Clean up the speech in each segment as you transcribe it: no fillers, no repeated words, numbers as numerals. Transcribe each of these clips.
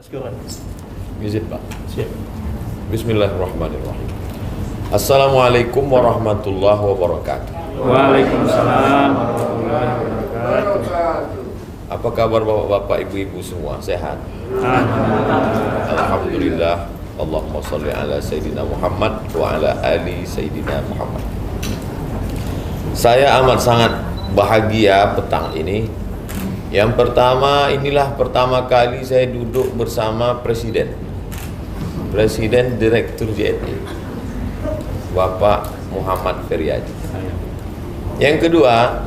Sekarang. Izin Pak. Siap. Bismillahirrahmanirrahim. Assalamualaikum warahmatullahi wabarakatuh. Waalaikumsalam warahmatullahi wabarakatuh. Apa kabar bapak-bapak, ibu-ibu semua? Sehat? Alhamdulillah. Allahumma sholli ala Sayyidina Muhammad wa ala ali Sayyidina Muhammad. Saya amat sangat bahagia petang ini. Yang pertama, inilah pertama kali saya duduk bersama Presiden Direktur JNE, Bapak Muhammad Feryadi. Yang kedua,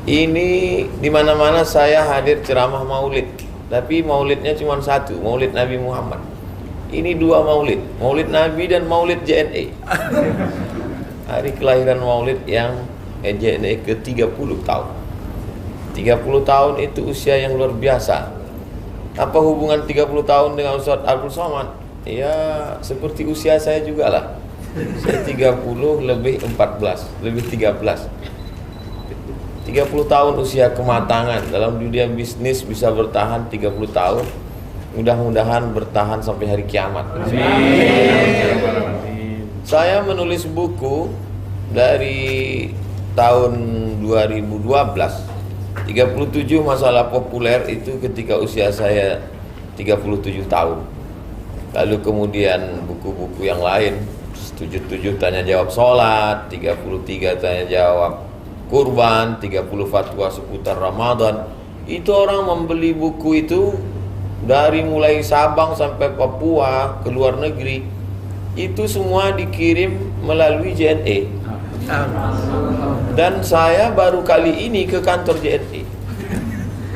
ini di mana-mana saya hadir ceramah maulid, tapi maulidnya cuma satu, maulid Nabi Muhammad. Ini dua maulid, maulid Nabi dan maulid JNE. Hari kelahiran maulid yang JNE ke 30 tahun. 30 tahun itu usia yang luar biasa. Apa hubungan 30 tahun dengan Ustaz Abdul Somad? Ya seperti usia saya juga lah. Saya 30 lebih 14, lebih 13. 30 tahun usia kematangan. Dalam dunia bisnis bisa bertahan 30 tahun. Mudah-mudahan bertahan sampai hari kiamat. Saya menulis buku dari tahun 2012. 37 masalah populer itu ketika usia saya 37 tahun. Lalu kemudian buku-buku yang lain, 77 tanya jawab sholat, 33 tanya jawab kurban, 30 fatwa seputar Ramadan. Itu orang membeli buku itu dari mulai Sabang sampai Papua ke luar negeri. Itu semua dikirim melalui JNE. Dan saya baru kali ini ke kantor JNE.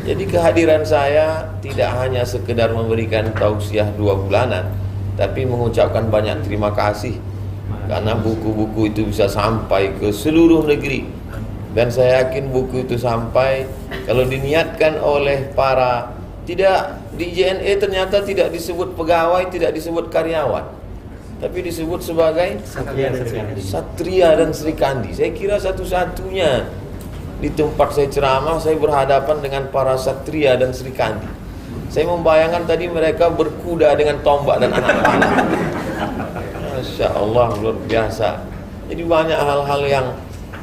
Jadi kehadiran saya tidak hanya sekedar memberikan tausiah 2 bulanan, tapi mengucapkan banyak terima kasih karena buku-buku itu bisa sampai ke seluruh negeri. Dan saya yakin buku itu sampai kalau diniatkan oleh para, tidak di JNE ternyata tidak disebut pegawai, tidak disebut karyawan, tapi disebut sebagai Satria dan Sri Kandi. Saya kira satu-satunya di tempat saya ceramah, saya berhadapan dengan para Satria dan Sri Kandi. Saya membayangkan tadi mereka berkuda dengan tombak dan anak panah. Masya Allah, luar biasa. Jadi banyak hal-hal yang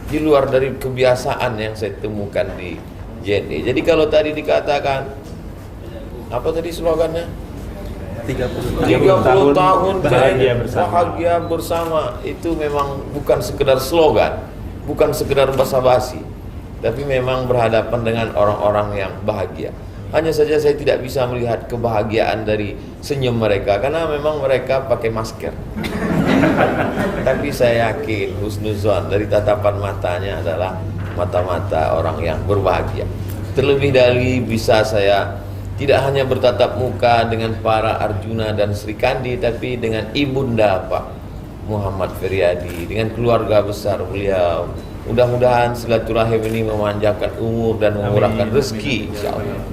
di luar dari kebiasaan yang saya temukan di JNE. Jadi kalau tadi dikatakan, apa tadi slogannya? 30 tahun bahagia bersama. Itu memang bukan sekedar slogan, bukan sekedar basa-basi, tapi memang berhadapan dengan orang-orang yang bahagia. Hanya saja saya tidak bisa melihat kebahagiaan dari senyum mereka karena memang mereka pakai masker. Tapi saya yakin husnuzon dari tatapan matanya adalah mata-mata orang yang berbahagia. Terlebih dari bisa saya tidak hanya bertatap muka dengan para Arjuna dan Sri Kandi, tapi dengan ibunda Pak Muhammad Feryadi, dengan keluarga besar beliau. Mudah-mudahan silaturahim ini memanjangkan umur dan memurahkan rezeki, insyaallah.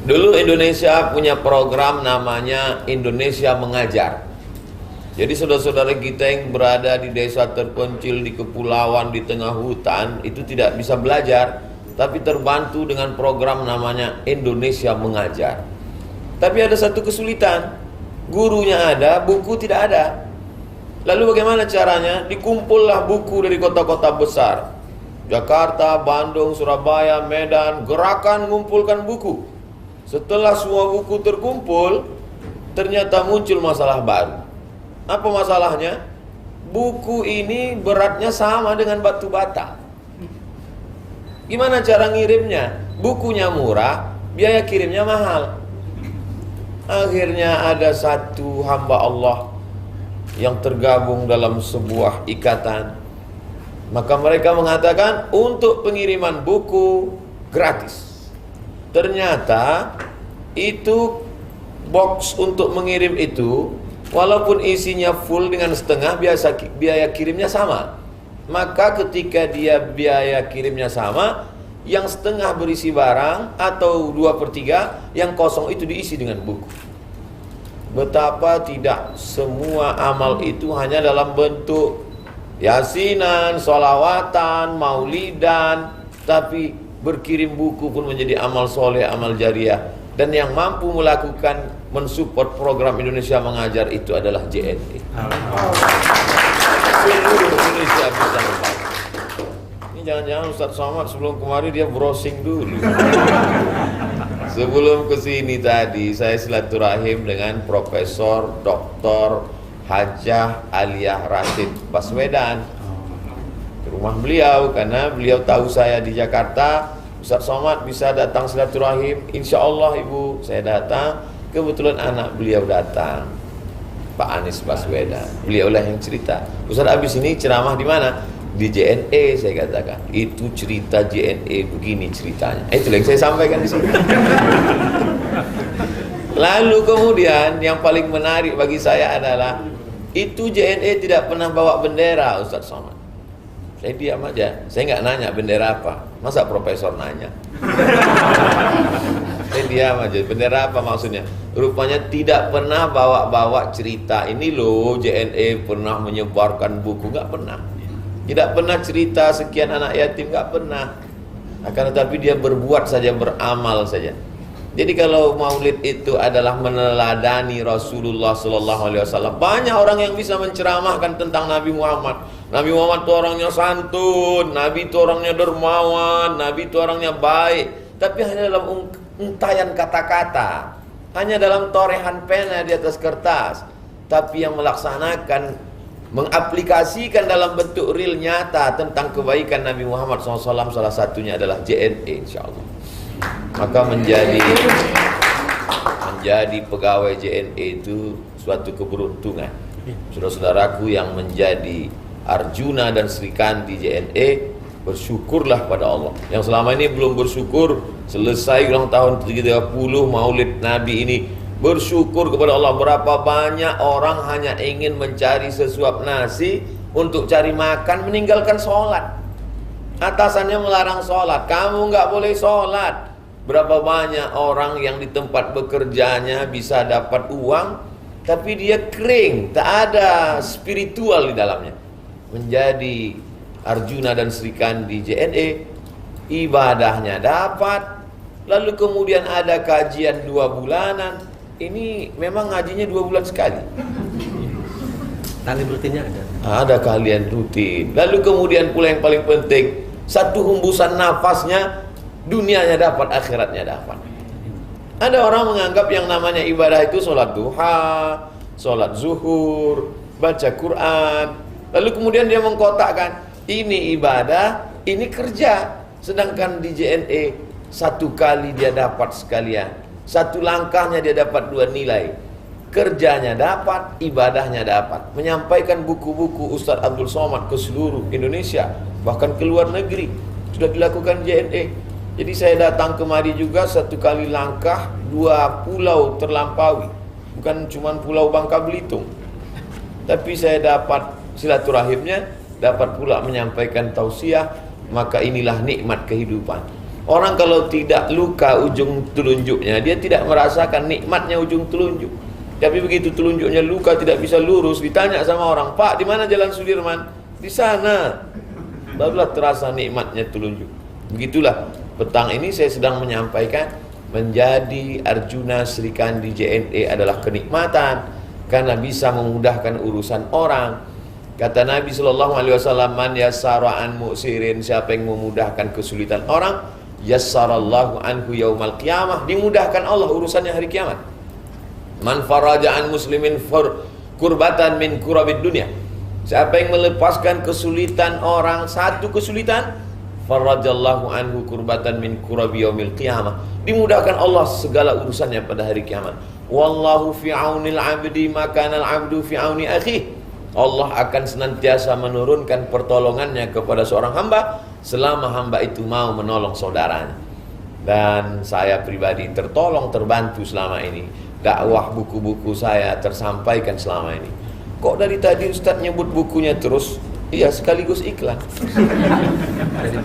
Dulu Indonesia punya program namanya Indonesia Mengajar. Jadi saudara-saudara kita yang berada di desa terpencil, di kepulauan, di tengah hutan, itu tidak bisa belajar, tapi terbantu dengan program namanya Indonesia Mengajar. Tapi ada satu kesulitan, gurunya ada, buku tidak ada. Lalu bagaimana caranya? Dikumpullah buku dari kota-kota besar, Jakarta, Bandung, Surabaya, Medan, gerakan mengumpulkan buku. Setelah semua buku terkumpul, ternyata muncul masalah baru. Apa masalahnya? Buku ini beratnya sama dengan batu bata. Gimana cara ngirimnya? Bukunya murah, biaya kirimnya mahal. Akhirnya ada satu hamba Allah yang tergabung dalam sebuah ikatan. Maka mereka mengatakan untuk pengiriman buku gratis. Ternyata itu box untuk mengirim itu, walaupun isinya full dengan setengah, biaya kirimnya sama. Maka ketika dia biaya kirimnya sama, yang setengah berisi barang atau 2/3, yang kosong itu diisi dengan buku. Betapa tidak semua amal itu hanya dalam bentuk yasinan, sholawatan, maulidan, tapi berkirim buku pun menjadi amal soleh, amal jariah. Dan yang mampu melakukan mensupport program Indonesia Mengajar itu adalah JNE. Seluruh Indonesia bisa membantu. Ini jangan-jangan Ustadz Somad sebelum kemarin dia browsing dulu. Sebelum kesini tadi saya silaturahim dengan Profesor Dr. Hajah Aliyah Rashid Baswedan ke rumah beliau, karena beliau tahu saya di Jakarta. Ustadz Somad bisa datang silaturahim, insya Allah Ibu. Saya datang, kebetulan anak beliau datang, Pak Anies Baswedan. Beliaulah yang cerita, Ustadz abis ini ceramah di mana? Di JNE. Saya katakan, itu cerita JNE begini ceritanya. Itu yang saya sampaikan di sini. Lalu kemudian yang paling menarik bagi saya adalah itu JNE tidak pernah bawa bendera, Ustadz Somad. Saya diam aja, saya nggak nanya bendera apa. Masa profesor nanya? Saya diam aja, bendera apa maksudnya? Rupanya tidak pernah bawa-bawa cerita ini loh, JNE pernah menyebarkan buku, nggak pernah. Tidak pernah cerita sekian anak yatim, nggak pernah. Akan tetapi dia berbuat saja, beramal saja. Jadi kalau maulid itu adalah meneladani Rasulullah SAW, banyak orang yang bisa menceramahkan tentang Nabi Muhammad. Nabi Muhammad itu orangnya santun, Nabi itu orangnya dermawan, Nabi itu orangnya baik. Tapi hanya dalam untayan kata-kata, hanya dalam torehan pena di atas kertas. Tapi yang melaksanakan, mengaplikasikan dalam bentuk real nyata tentang kebaikan Nabi Muhammad SAW, salah satunya adalah JNE, insyaAllah. Maka menjadi pegawai JNE itu suatu keberuntungan. Saudara-saudaraku yang menjadi Arjuna dan Srikandi JNE, bersyukurlah pada Allah. Yang selama ini belum bersyukur, selesai ulang tahun 30 Maulid Nabi ini, bersyukur kepada Allah. Berapa banyak orang hanya ingin mencari sesuap nasi untuk cari makan, meninggalkan sholat. Atasannya melarang sholat, kamu nggak boleh sholat. Berapa banyak orang yang di tempat bekerjanya bisa dapat uang, tapi dia kering, tak ada spiritual di dalamnya. Menjadi Arjuna dan Srikandi JNE, ibadahnya dapat, lalu kemudian ada kajian 2 bulanan. Ini memang ngajinya 2 bulan sekali. Tali rutinnya ada. Ada kalian rutin. Lalu kemudian pula yang paling penting, satu hembusan nafasnya dunianya dapat, akhiratnya dapat. Ada orang menganggap yang namanya ibadah itu sholat duha, sholat zuhur, baca Quran. Lalu kemudian dia mengkotakkan, ini ibadah, ini kerja. Sedangkan di JNE, satu kali dia dapat sekalian. Satu langkahnya dia dapat 2 nilai. Kerjanya dapat, ibadahnya dapat. Menyampaikan buku-buku Ustadz Abdul Somad ke seluruh Indonesia, bahkan ke luar negeri, sudah dilakukan JNE. Jadi saya datang kemari juga, satu kali langkah 2 pulau terlampaui. Bukan cuma pulau Bangka Belitung, tapi saya dapat silaturahimnya, dapat pula menyampaikan tausiah. Maka inilah nikmat kehidupan. Orang kalau tidak luka ujung telunjuknya, dia tidak merasakan nikmatnya ujung telunjuk. Tapi begitu telunjuknya luka, tidak bisa lurus, ditanya sama orang, Pak, di mana Jalan Sudirman? Di sana. Barulah terasa nikmatnya telunjuk. Begitulah petang ini saya sedang menyampaikan, menjadi Arjuna Srikandi JNE adalah kenikmatan, karena bisa memudahkan urusan orang. Kata Nabi SAW, man yassara an mu'sirin, siapa yang memudahkan kesulitan orang, yassarallahu anhu yaumal qiyamah, dimudahkan Allah urusannya hari kiamat. Man faraja an muslimin kurbatan min kurabid dunia, siapa yang melepaskan kesulitan orang, satu kesulitan, farajallahu anhu kurbatan min kurabi yaumil qiyamah, dimudahkan Allah segala urusannya pada hari kiamat. Wallahu fi aunil abdi maka al abdu fi auni akhi, Allah akan senantiasa menurunkan pertolongannya kepada seorang hamba selama hamba itu mau menolong saudaranya. Dan saya pribadi tertolong, terbantu selama ini. Dakwah buku-buku saya tersampaikan selama ini. Kok dari tadi Ustadz nyebut bukunya terus? Iya, sekaligus iklan.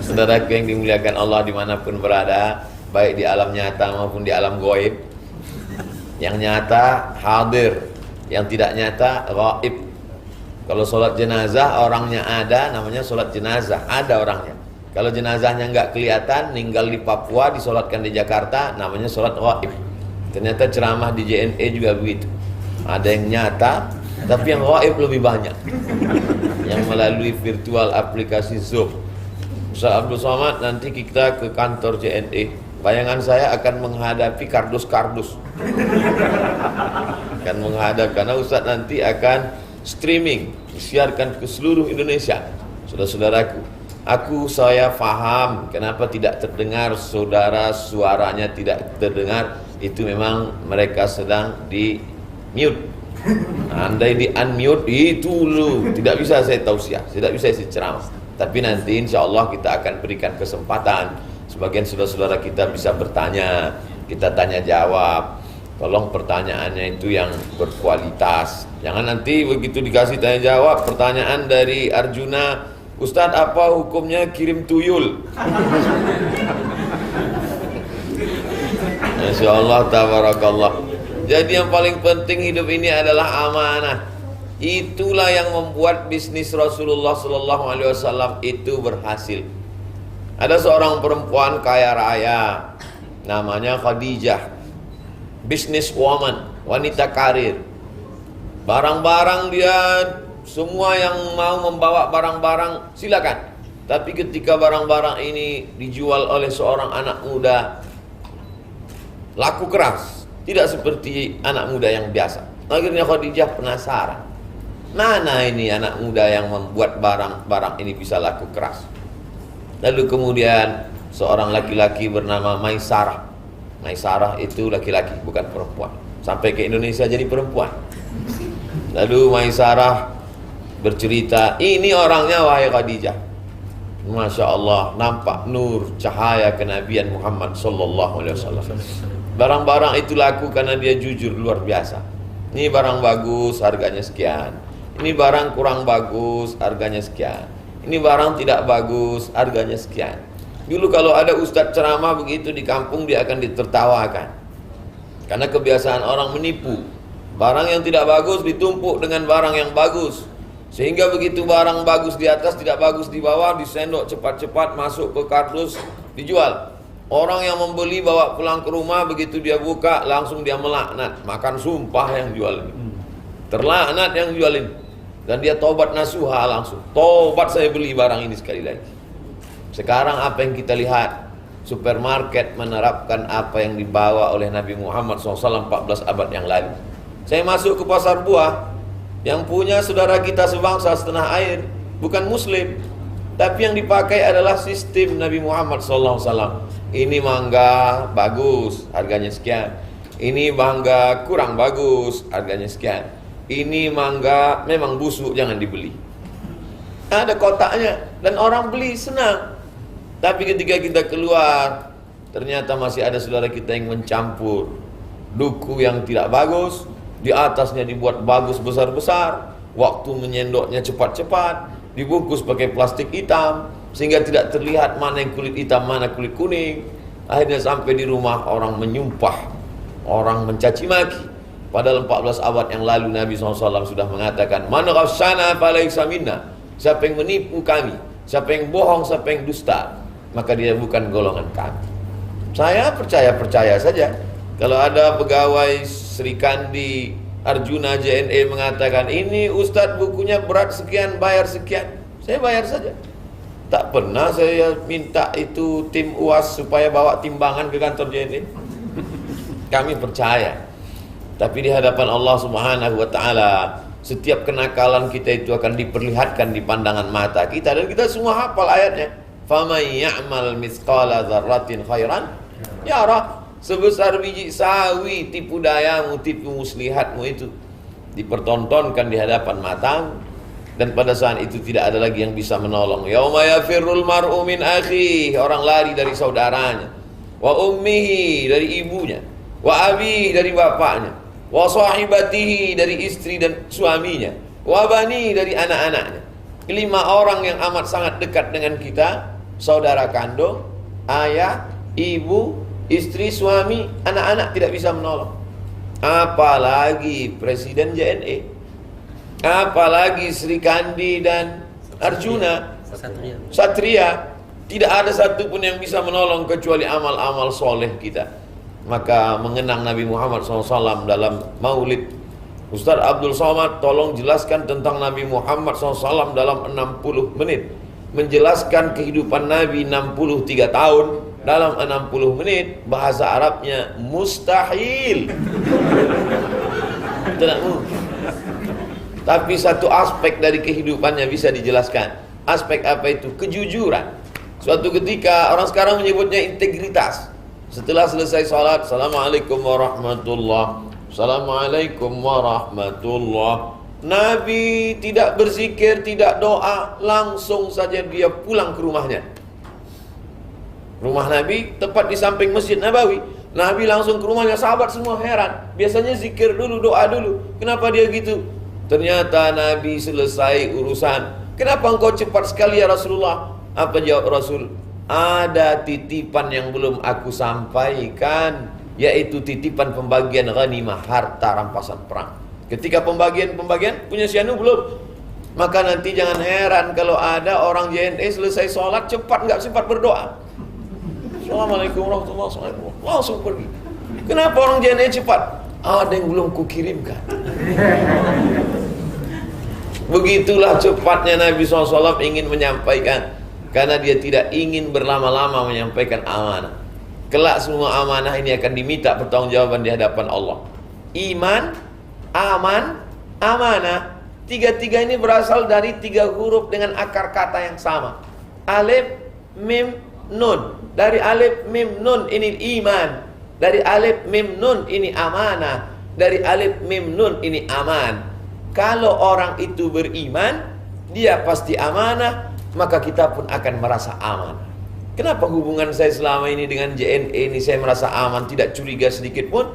Saudara yang dimuliakan Allah dimanapun berada, baik di alam nyata maupun di alam goib. Yang nyata hadir, yang tidak nyata gaib. Kalau sholat jenazah orangnya ada, namanya sholat jenazah, ada orangnya. Kalau jenazahnya nggak kelihatan, ninggal di Papua, disolatkan di Jakarta, namanya sholat gaib. Itu Ternyata ceramah di JNE juga begitu. Ada yang nyata, tapi yang gaib lebih banyak. Yang melalui virtual aplikasi Zoom. Ustaz Abdul Somad, nanti kita ke kantor JNE. Bayangan saya akan menghadapi kardus-kardus. Akan menghadap, karena Ustaz nanti akan streaming, disiarkan ke seluruh Indonesia. Saudara-saudaraku, saya faham kenapa tidak terdengar saudara, suaranya tidak terdengar. Itu memang mereka sedang di mute. Andai di unmute, itu lu tidak bisa saya tausiah, tidak bisa saya ceramah. Tapi nanti insya Allah kita akan berikan kesempatan sebagian saudara-saudara kita bisa bertanya, kita tanya jawab. Tolong pertanyaannya itu yang berkualitas. Jangan nanti begitu dikasih tanya jawab, pertanyaan dari Arjuna, Ustadz apa hukumnya kirim tuyul? Masya Allah, tabarakallah. Jadi yang paling penting hidup ini adalah amanah. Itulah yang membuat bisnis Rasulullah SAW itu berhasil. Ada seorang perempuan kaya raya, namanya Khadijah, business woman, wanita karir. Barang-barang dia, semua yang mau membawa barang-barang silakan. Tapi ketika barang-barang ini dijual oleh seorang anak muda, laku keras, tidak seperti anak muda yang biasa. Akhirnya Khadijah penasaran, mana ini anak muda yang membuat barang-barang ini bisa laku keras. Lalu kemudian seorang laki-laki bernama Maisarah. Maisarah itu laki-laki, bukan perempuan. Sampai ke Indonesia jadi perempuan. Lalu Maisarah bercerita, ini orangnya wahai Khadijah. Masya Allah, nampak nur cahaya kenabian Muhammad sallallahu alaihi wasallam. Barang-barang itu laku karena dia jujur luar biasa. Ini barang bagus, harganya sekian. Ini barang kurang bagus, harganya sekian. Ini barang tidak bagus, harganya sekian. Dulu kalau ada ustadz ceramah begitu di kampung, dia akan ditertawakan. Karena kebiasaan orang menipu. Barang yang tidak bagus ditumpuk dengan barang yang bagus. Sehingga begitu barang bagus di atas, tidak bagus di bawah, disendok cepat-cepat masuk ke kardus, dijual. Orang yang membeli bawa pulang ke rumah, begitu dia buka langsung dia melaknat, makan sumpah yang jual ini. Terlaknat yang jual ini. Dan dia tobat nasuha langsung. Tobat, saya beli barang ini sekali lagi. Sekarang apa yang kita lihat? Supermarket menerapkan apa yang dibawa oleh Nabi Muhammad SAW 14 abad yang lalu. Saya masuk ke pasar buah, yang punya saudara kita sebangsa setanah air, bukan muslim, tapi yang dipakai adalah sistem Nabi Muhammad SAW. Ini mangga bagus, harganya sekian. Ini mangga kurang bagus, harganya sekian. Ini mangga memang busuk, jangan dibeli. Ada kotaknya dan orang beli senang. Tapi ketika kita keluar, ternyata masih ada saudara kita yang mencampur duku yang tidak bagus, di atasnya dibuat bagus besar-besar, waktu menyendoknya cepat-cepat, dibungkus pakai plastik hitam, sehingga tidak terlihat mana yang kulit hitam, mana kulit kuning. Akhirnya sampai di rumah orang menyumpah, orang mencaci maki. Padahal 14 abad yang lalu Nabi SAW sudah mengatakan, man ghasyana falaysa minna. Siapa yang menipu kami, siapa yang bohong, siapa yang dusta, maka dia bukan golongan kami. Saya percaya saja. Kalau ada pegawai Sri Kandi Arjuna JNE mengatakan, ini Ustadz bukunya berat sekian, bayar sekian, saya bayar saja. Tak pernah saya minta itu tim UAS supaya bawa timbangan ke kantor JNE. Kami percaya. Tapi di hadapan Allah Subhanahu wa taala, setiap kenakalan kita itu akan diperlihatkan di pandangan mata kita, dan kita semua hafal ayatnya. Faman ya'mal mithqala dzarratin khairan yara. Sebesar biji sawi tipu dayamu, tipu muslihatmu itu dipertontonkan di hadapan matamu, dan pada saat itu tidak ada lagi yang bisa menolong. Yauma yafirrul mar'u min akhihi, orang lari dari saudaranya, wa ummihi, dari ibunya, wa abihi, dari bapaknya, wa sahibatihi, dari istri dan suaminya, wa bani, dari anak-anaknya. Kelima orang yang amat sangat dekat dengan kita, saudara kandung, ayah, ibu, istri, suami, anak-anak tidak bisa menolong. Apalagi Presiden JNE, apalagi Sri Kandi dan Arjuna Satria. Tidak ada satupun yang bisa menolong kecuali amal-amal soleh kita. maka mengenang Nabi Muhammad SAW dalam maulid. Ustaz Abdul Somad, tolong jelaskan tentang Nabi Muhammad SAW dalam 60 menit. Menjelaskan kehidupan Nabi 63 tahun dalam 60 menit, bahasa Arabnya mustahil. Tidak mungkin. Tapi satu aspek dari kehidupannya bisa dijelaskan. Aspek apa itu? Kejujuran. Suatu ketika orang sekarang menyebutnya integritas. Setelah selesai salat, Assalamualaikum warahmatullahi, Assalamualaikum warahmatullah. Nabi tidak berzikir, tidak doa, langsung saja dia pulang ke rumahnya. Rumah Nabi tepat di samping Masjid Nabawi. Nabi langsung ke rumahnya, sahabat semua heran. Biasanya zikir dulu, doa dulu. Kenapa dia gitu? Ternyata Nabi selesai urusan. Kenapa engkau cepat sekali ya Rasulullah? Apa jawab Rasul? Ada titipan yang belum aku sampaikan, yaitu titipan pembagian ghanimah, harta rampasan perang. Ketika pembagian punya si Anu belum, maka nanti jangan heran kalau ada orang JNE selesai sholat cepat nggak sempat berdoa. Assalamualaikum warahmatullahi wabarakatuh, langsung pergi. Kenapa orang JNE cepat? Ada yang belum kukirimkan. Begitulah cepatnya Nabi SAW ingin menyampaikan, karena dia tidak ingin berlama-lama menyampaikan amanah. Kelak semua amanah ini akan diminta pertanggungjawaban di hadapan Allah. Iman, aman, amanah. Tiga-tiga ini berasal dari 3 huruf dengan akar kata yang sama. Alif, mim, nun. Dari alif, mim, nun ini iman. Dari alif, mim, nun ini amanah. Dari alif, mim, nun ini aman. Kalau orang itu beriman, dia pasti amanah, maka kita pun akan merasa aman. Kenapa hubungan saya selama ini dengan JNE ini saya merasa aman, tidak curiga sedikit pun?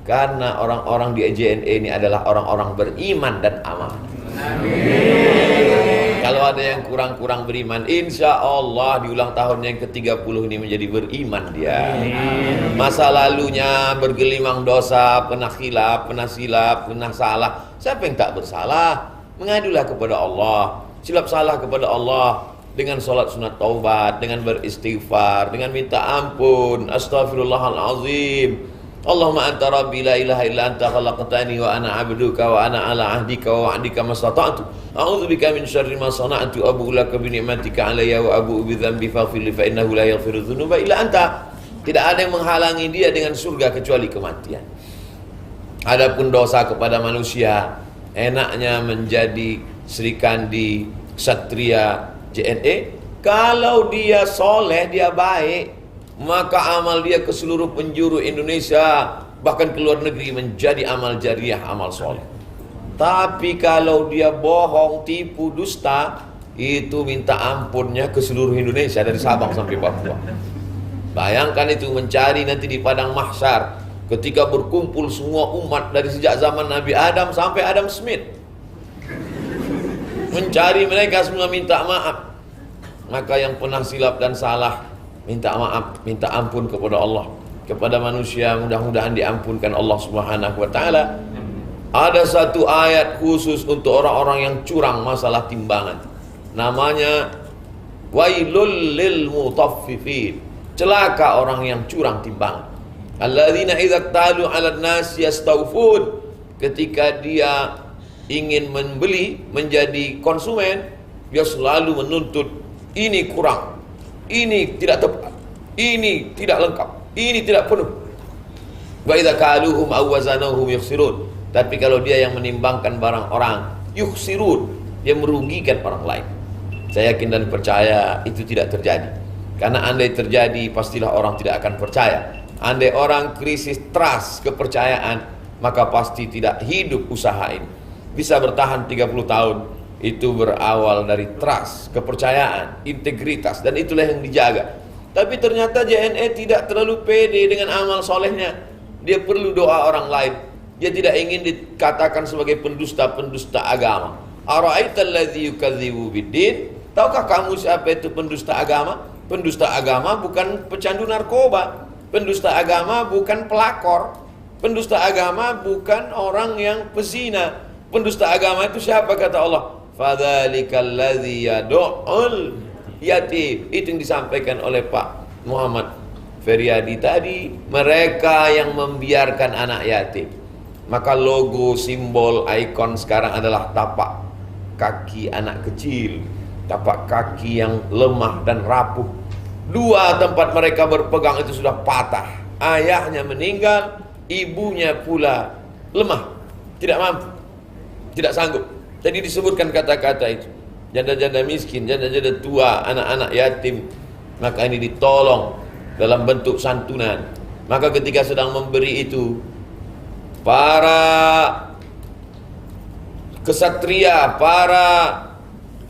Karena orang-orang di JNE ini adalah orang-orang beriman dan aman. Amin. Kalau ada yang kurang-kurang beriman, insya Allah di ulang tahun yang ke-30 ini menjadi beriman dia. Amin. Masa lalunya bergelimang dosa, pernah khilaf, pernah silap, pernah salah. Siapa yang tak bersalah? Mengadulah kepada Allah. Silap salah kepada Allah dengan sholat sunat taubat, dengan beristighfar, dengan minta ampun. Astaghfirullahalazim. Allahumma anta rabbi la ilaha illa anta khalaqtani wa ana abduka wa ana ala ahdika wa wa'dika mastata'tu. A'udzubika min syarri ma sana'tu, abu'u laka bi ni'matika alayya wa abu'u bi dzambi faghfir li fa innahu la yaghfiru dzunuba illa anta. Tidak ada yang menghalangi dia dengan surga kecuali kematian. Adapun dosa kepada manusia, enaknya menjadi Sri Kandi Satria JNE. Kalau dia soleh, dia baik, maka amal dia ke seluruh penjuru Indonesia, bahkan ke luar negeri, menjadi amal jariah, amal soleh. Tapi kalau dia bohong, tipu, dusta, itu minta ampunnya ke seluruh Indonesia, dari Sabang sampai Papua. Bayangkan itu, mencari nanti di padang mahsyar, ketika berkumpul semua umat dari sejak zaman Nabi Adam sampai Adam Smith, mencari mereka semua, minta maaf. Maka yang pernah silap dan salah, minta maaf, minta ampun kepada Allah, kepada manusia, mudah-mudahan diampunkan Allah Subhanahu wa taala. Ada satu ayat khusus untuk orang-orang yang curang masalah timbangan. Namanya wailul lil mutaffifin. Celaka orang yang curang timbangan. Alladzina idza talu 'alan nas yastawfun. Ketika dia ingin membeli, menjadi konsumen, dia selalu menuntut ini kurang, ini tidak tepat, ini tidak lengkap, ini tidak penuh. Wa idza kaluhum aw wazanuhum yukhsirun. Tapi kalau dia yang menimbangkan barang orang, yukhsirun, dia merugikan orang lain. Saya yakin dan percaya itu tidak terjadi. Karena andai terjadi, pastilah orang tidak akan percaya. Andai orang krisis trust, kepercayaan, maka pasti tidak hidup usaha ini. Bisa bertahan 30 tahun, itu berawal dari trust, kepercayaan, integritas, dan itulah yang dijaga. Tapi ternyata JNE tidak terlalu pede dengan amal solehnya. Dia perlu doa orang lain. Dia tidak ingin dikatakan sebagai pendusta-pendusta agama. Ara'aital ladzi yukadzibu biddin? Tahukah kamu siapa itu pendusta agama? Pendusta agama bukan pecandu narkoba. Pendusta agama bukan pelakor. Pendusta agama bukan orang yang pezina. Pendusta agama itu siapa, kata Allah? Fadzalikal ladzi yad'ul yatim. Itu yang disampaikan oleh Pak Muhammad Feryadi tadi, mereka yang membiarkan anak yatim. Maka logo, simbol, ikon sekarang adalah tapak kaki anak kecil, tapak kaki yang lemah dan rapuh. Dua tempat mereka berpegang itu sudah patah. Ayahnya meninggal, ibunya pula lemah, tidak mampu, tidak sanggup. Tadi disebutkan kata-kata itu. Janda-janda miskin, janda-janda tua, anak-anak yatim, maka ini ditolong dalam bentuk santunan. Maka ketika sedang memberi itu, para kesatria, para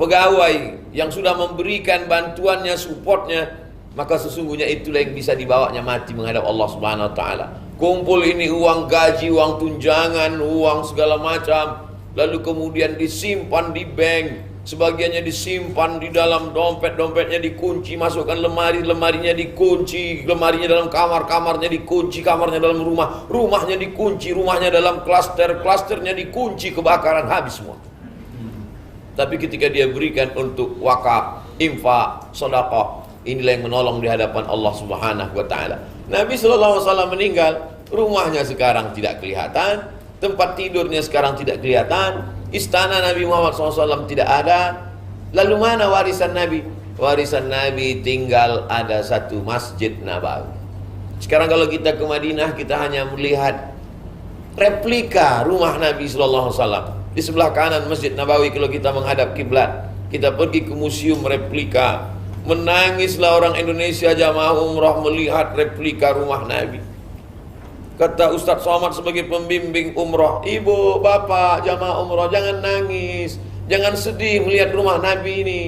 pegawai yang sudah memberikan bantuannya, supportnya, maka sesungguhnya itulah yang bisa dibawanya mati menghadap Allah Subhanahu wa taala. Kumpul ini uang gaji, uang tunjangan, uang segala macam, lalu kemudian disimpan di bank, sebagiannya disimpan di dalam dompet, dompetnya dikunci, masukkan lemari, lemarinya dikunci, lemarinya dalam kamar, kamarnya dikunci, kamarnya dalam rumah, rumahnya dikunci, rumahnya dalam klaster, klasternya dikunci, kebakaran, habis semua. Tapi ketika dia berikan untuk wakaf, infak, sedekah, inilah yang menolong di hadapan Allah Subhanahu wa taala. Nabi sallallahu alaihi wasallam meninggal, rumahnya sekarang tidak kelihatan, tempat tidurnya sekarang tidak kelihatan, istana Nabi Muhammad SAW tidak ada. Lalu mana warisan Nabi? Warisan Nabi tinggal ada satu Masjid Nabawi. Sekarang kalau kita ke Madinah, kita hanya melihat replika rumah Nabi SAW. Di sebelah kanan Masjid Nabawi kalau kita menghadap kiblat. Kita pergi ke museum replika. Menangislah orang Indonesia jamaah umrah melihat replika rumah Nabi. Kata Ustadz Somad sebagai pembimbing umrah, ibu, bapak, jamaah umrah, jangan nangis, jangan sedih melihat rumah Nabi ini.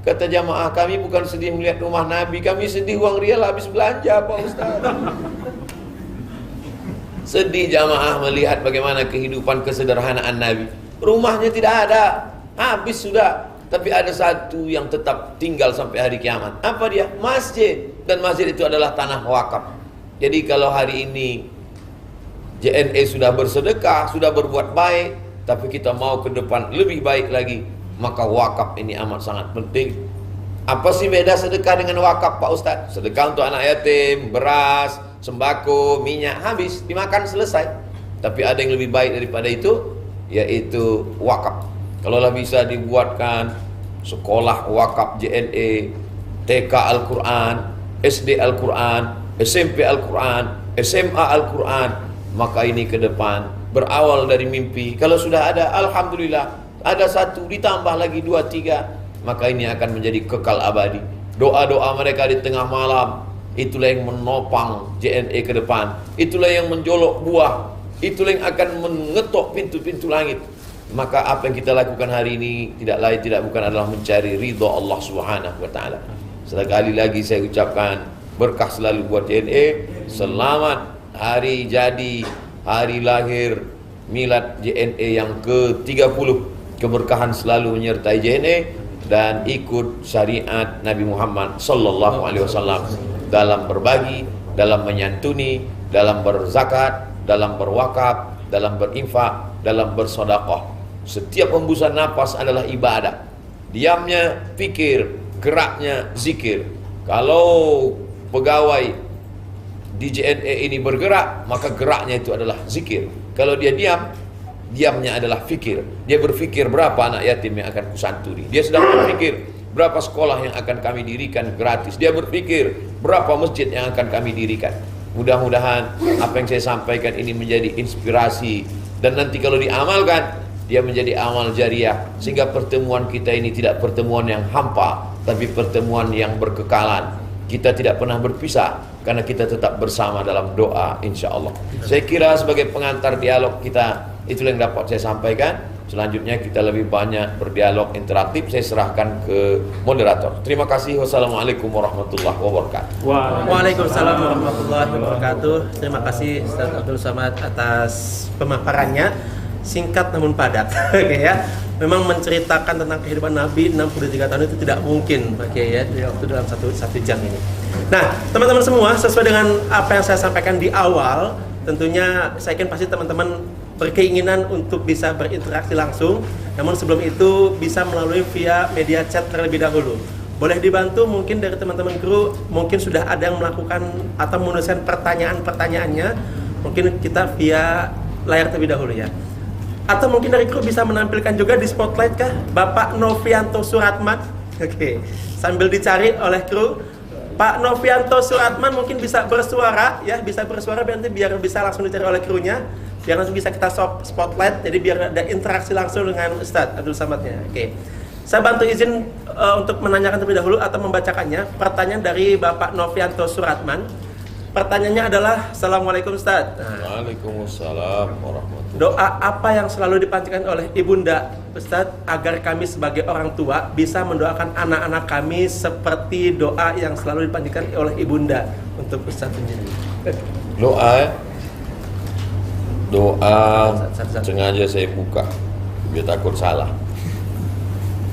Kata jamaah, kami bukan sedih melihat rumah Nabi, kami sedih uang rial habis belanja Pak Ustadz. Sedih jamaah melihat bagaimana kehidupan kesederhanaan Nabi. Rumahnya tidak ada, habis sudah. Tapi ada satu yang tetap tinggal sampai hari kiamat. Apa dia? Masjid. Dan masjid itu adalah tanah wakaf. Jadi kalau hari ini JNE sudah bersedekah, sudah berbuat baik, tapi kita mau ke depan lebih baik lagi, maka wakaf ini amat sangat penting. Apa sih beda sedekah dengan wakaf Pak Ustadz? Sedekah untuk anak yatim, beras, sembako, minyak, habis, dimakan selesai. Tapi ada yang lebih baik daripada itu, yaitu wakaf. Kalaulah bisa dibuatkan sekolah wakaf JNE, TK Al-Quran, SD Al-Quran, SMP Al-Quran, SMA Al-Quran, maka ini ke depan berawal dari mimpi. Kalau sudah ada, alhamdulillah, ada satu, ditambah lagi 2, 3, maka ini akan menjadi kekal abadi. Doa-doa mereka di tengah malam, itulah yang menopang JNE ke depan. Itulah yang menjolok buah, itulah yang akan mengetok pintu-pintu langit. Maka apa yang kita lakukan hari ini tidak lain tidak bukan adalah mencari ridha Allah Subhanahu wa taala. Sekali lagi saya ucapkan berkah selalu buat JNE. Selamat hari jadi, hari lahir milad JNE yang ke-30. Keberkahan selalu menyertai JNE dan ikut syariat Nabi Muhammad sallallahu alaihi wasallam dalam berbagi, dalam menyantuni, dalam berzakat, dalam berwakaf, dalam berinfak, dalam bersedekah. Setiap hembusan napas adalah ibadah. Diamnya fikir, geraknya zikir. Kalau pegawai di JNE ini bergerak, maka geraknya itu adalah zikir. Kalau dia diam, diamnya adalah fikir. Dia berfikir berapa anak yatim yang akan kusantuni. Dia sedang berpikir berapa sekolah yang akan kami dirikan gratis. Dia berpikir berapa masjid yang akan kami dirikan. Mudah-mudahan apa yang saya sampaikan ini menjadi inspirasi, dan nanti kalau diamalkan dia menjadi amal jariah, sehingga pertemuan kita ini tidak pertemuan yang hampa, tapi pertemuan yang berkekalan. Kita tidak pernah berpisah karena kita tetap bersama dalam doa, insya Allah. Saya kira sebagai pengantar dialog kita, itulah yang dapat saya sampaikan. Selanjutnya kita lebih banyak berdialog interaktif, saya serahkan ke moderator. Terima kasih. Wassalamualaikum warahmatullahi wabarakatuh. Waalaikumsalam warahmatullahi wabarakatuh. Terima kasih Ustaz Abdul Somad atas pemaparannya, singkat namun padat. Oke ya. Memang menceritakan tentang kehidupan Nabi 63 tahun itu tidak mungkin, oke ya, waktu dalam satu jam ini. Nah, teman-teman semua, sesuai dengan apa yang saya sampaikan di awal, tentunya saya yakin pasti teman-teman berkeinginan untuk bisa berinteraksi langsung. Namun sebelum itu bisa melalui via media chat terlebih dahulu. Boleh dibantu mungkin dari teman-teman kru, mungkin sudah ada yang melakukan atau menuliskan pertanyaan-pertanyaannya, mungkin kita via layar terlebih dahulu ya. Atau mungkin dari kru bisa menampilkan juga di spotlight kah Bapak Novianto Suratman. Oke, sambil dicari oleh kru, Pak Novianto Suratman mungkin bisa bersuara ya, bisa bersuara biar bisa langsung dicari oleh krunya, biar langsung bisa kita spotlight, jadi biar ada interaksi langsung dengan Ustadz Abdul Samadnya. Oke. Saya bantu izin untuk menanyakan terlebih dahulu atau membacakannya. Pertanyaan dari Bapak Novianto Suratman. Pertanyaannya adalah, Assalamualaikum Ustadz. Waalaikumsalam warahmatullahi. Doa apa yang selalu dipanjatkan oleh Ibunda Ustadz agar kami sebagai orang tua bisa mendoakan anak-anak kami seperti doa yang selalu dipanjatkan oleh Ibunda untuk Ustadz sendiri? Doa sengaja saya buka biar takut salah.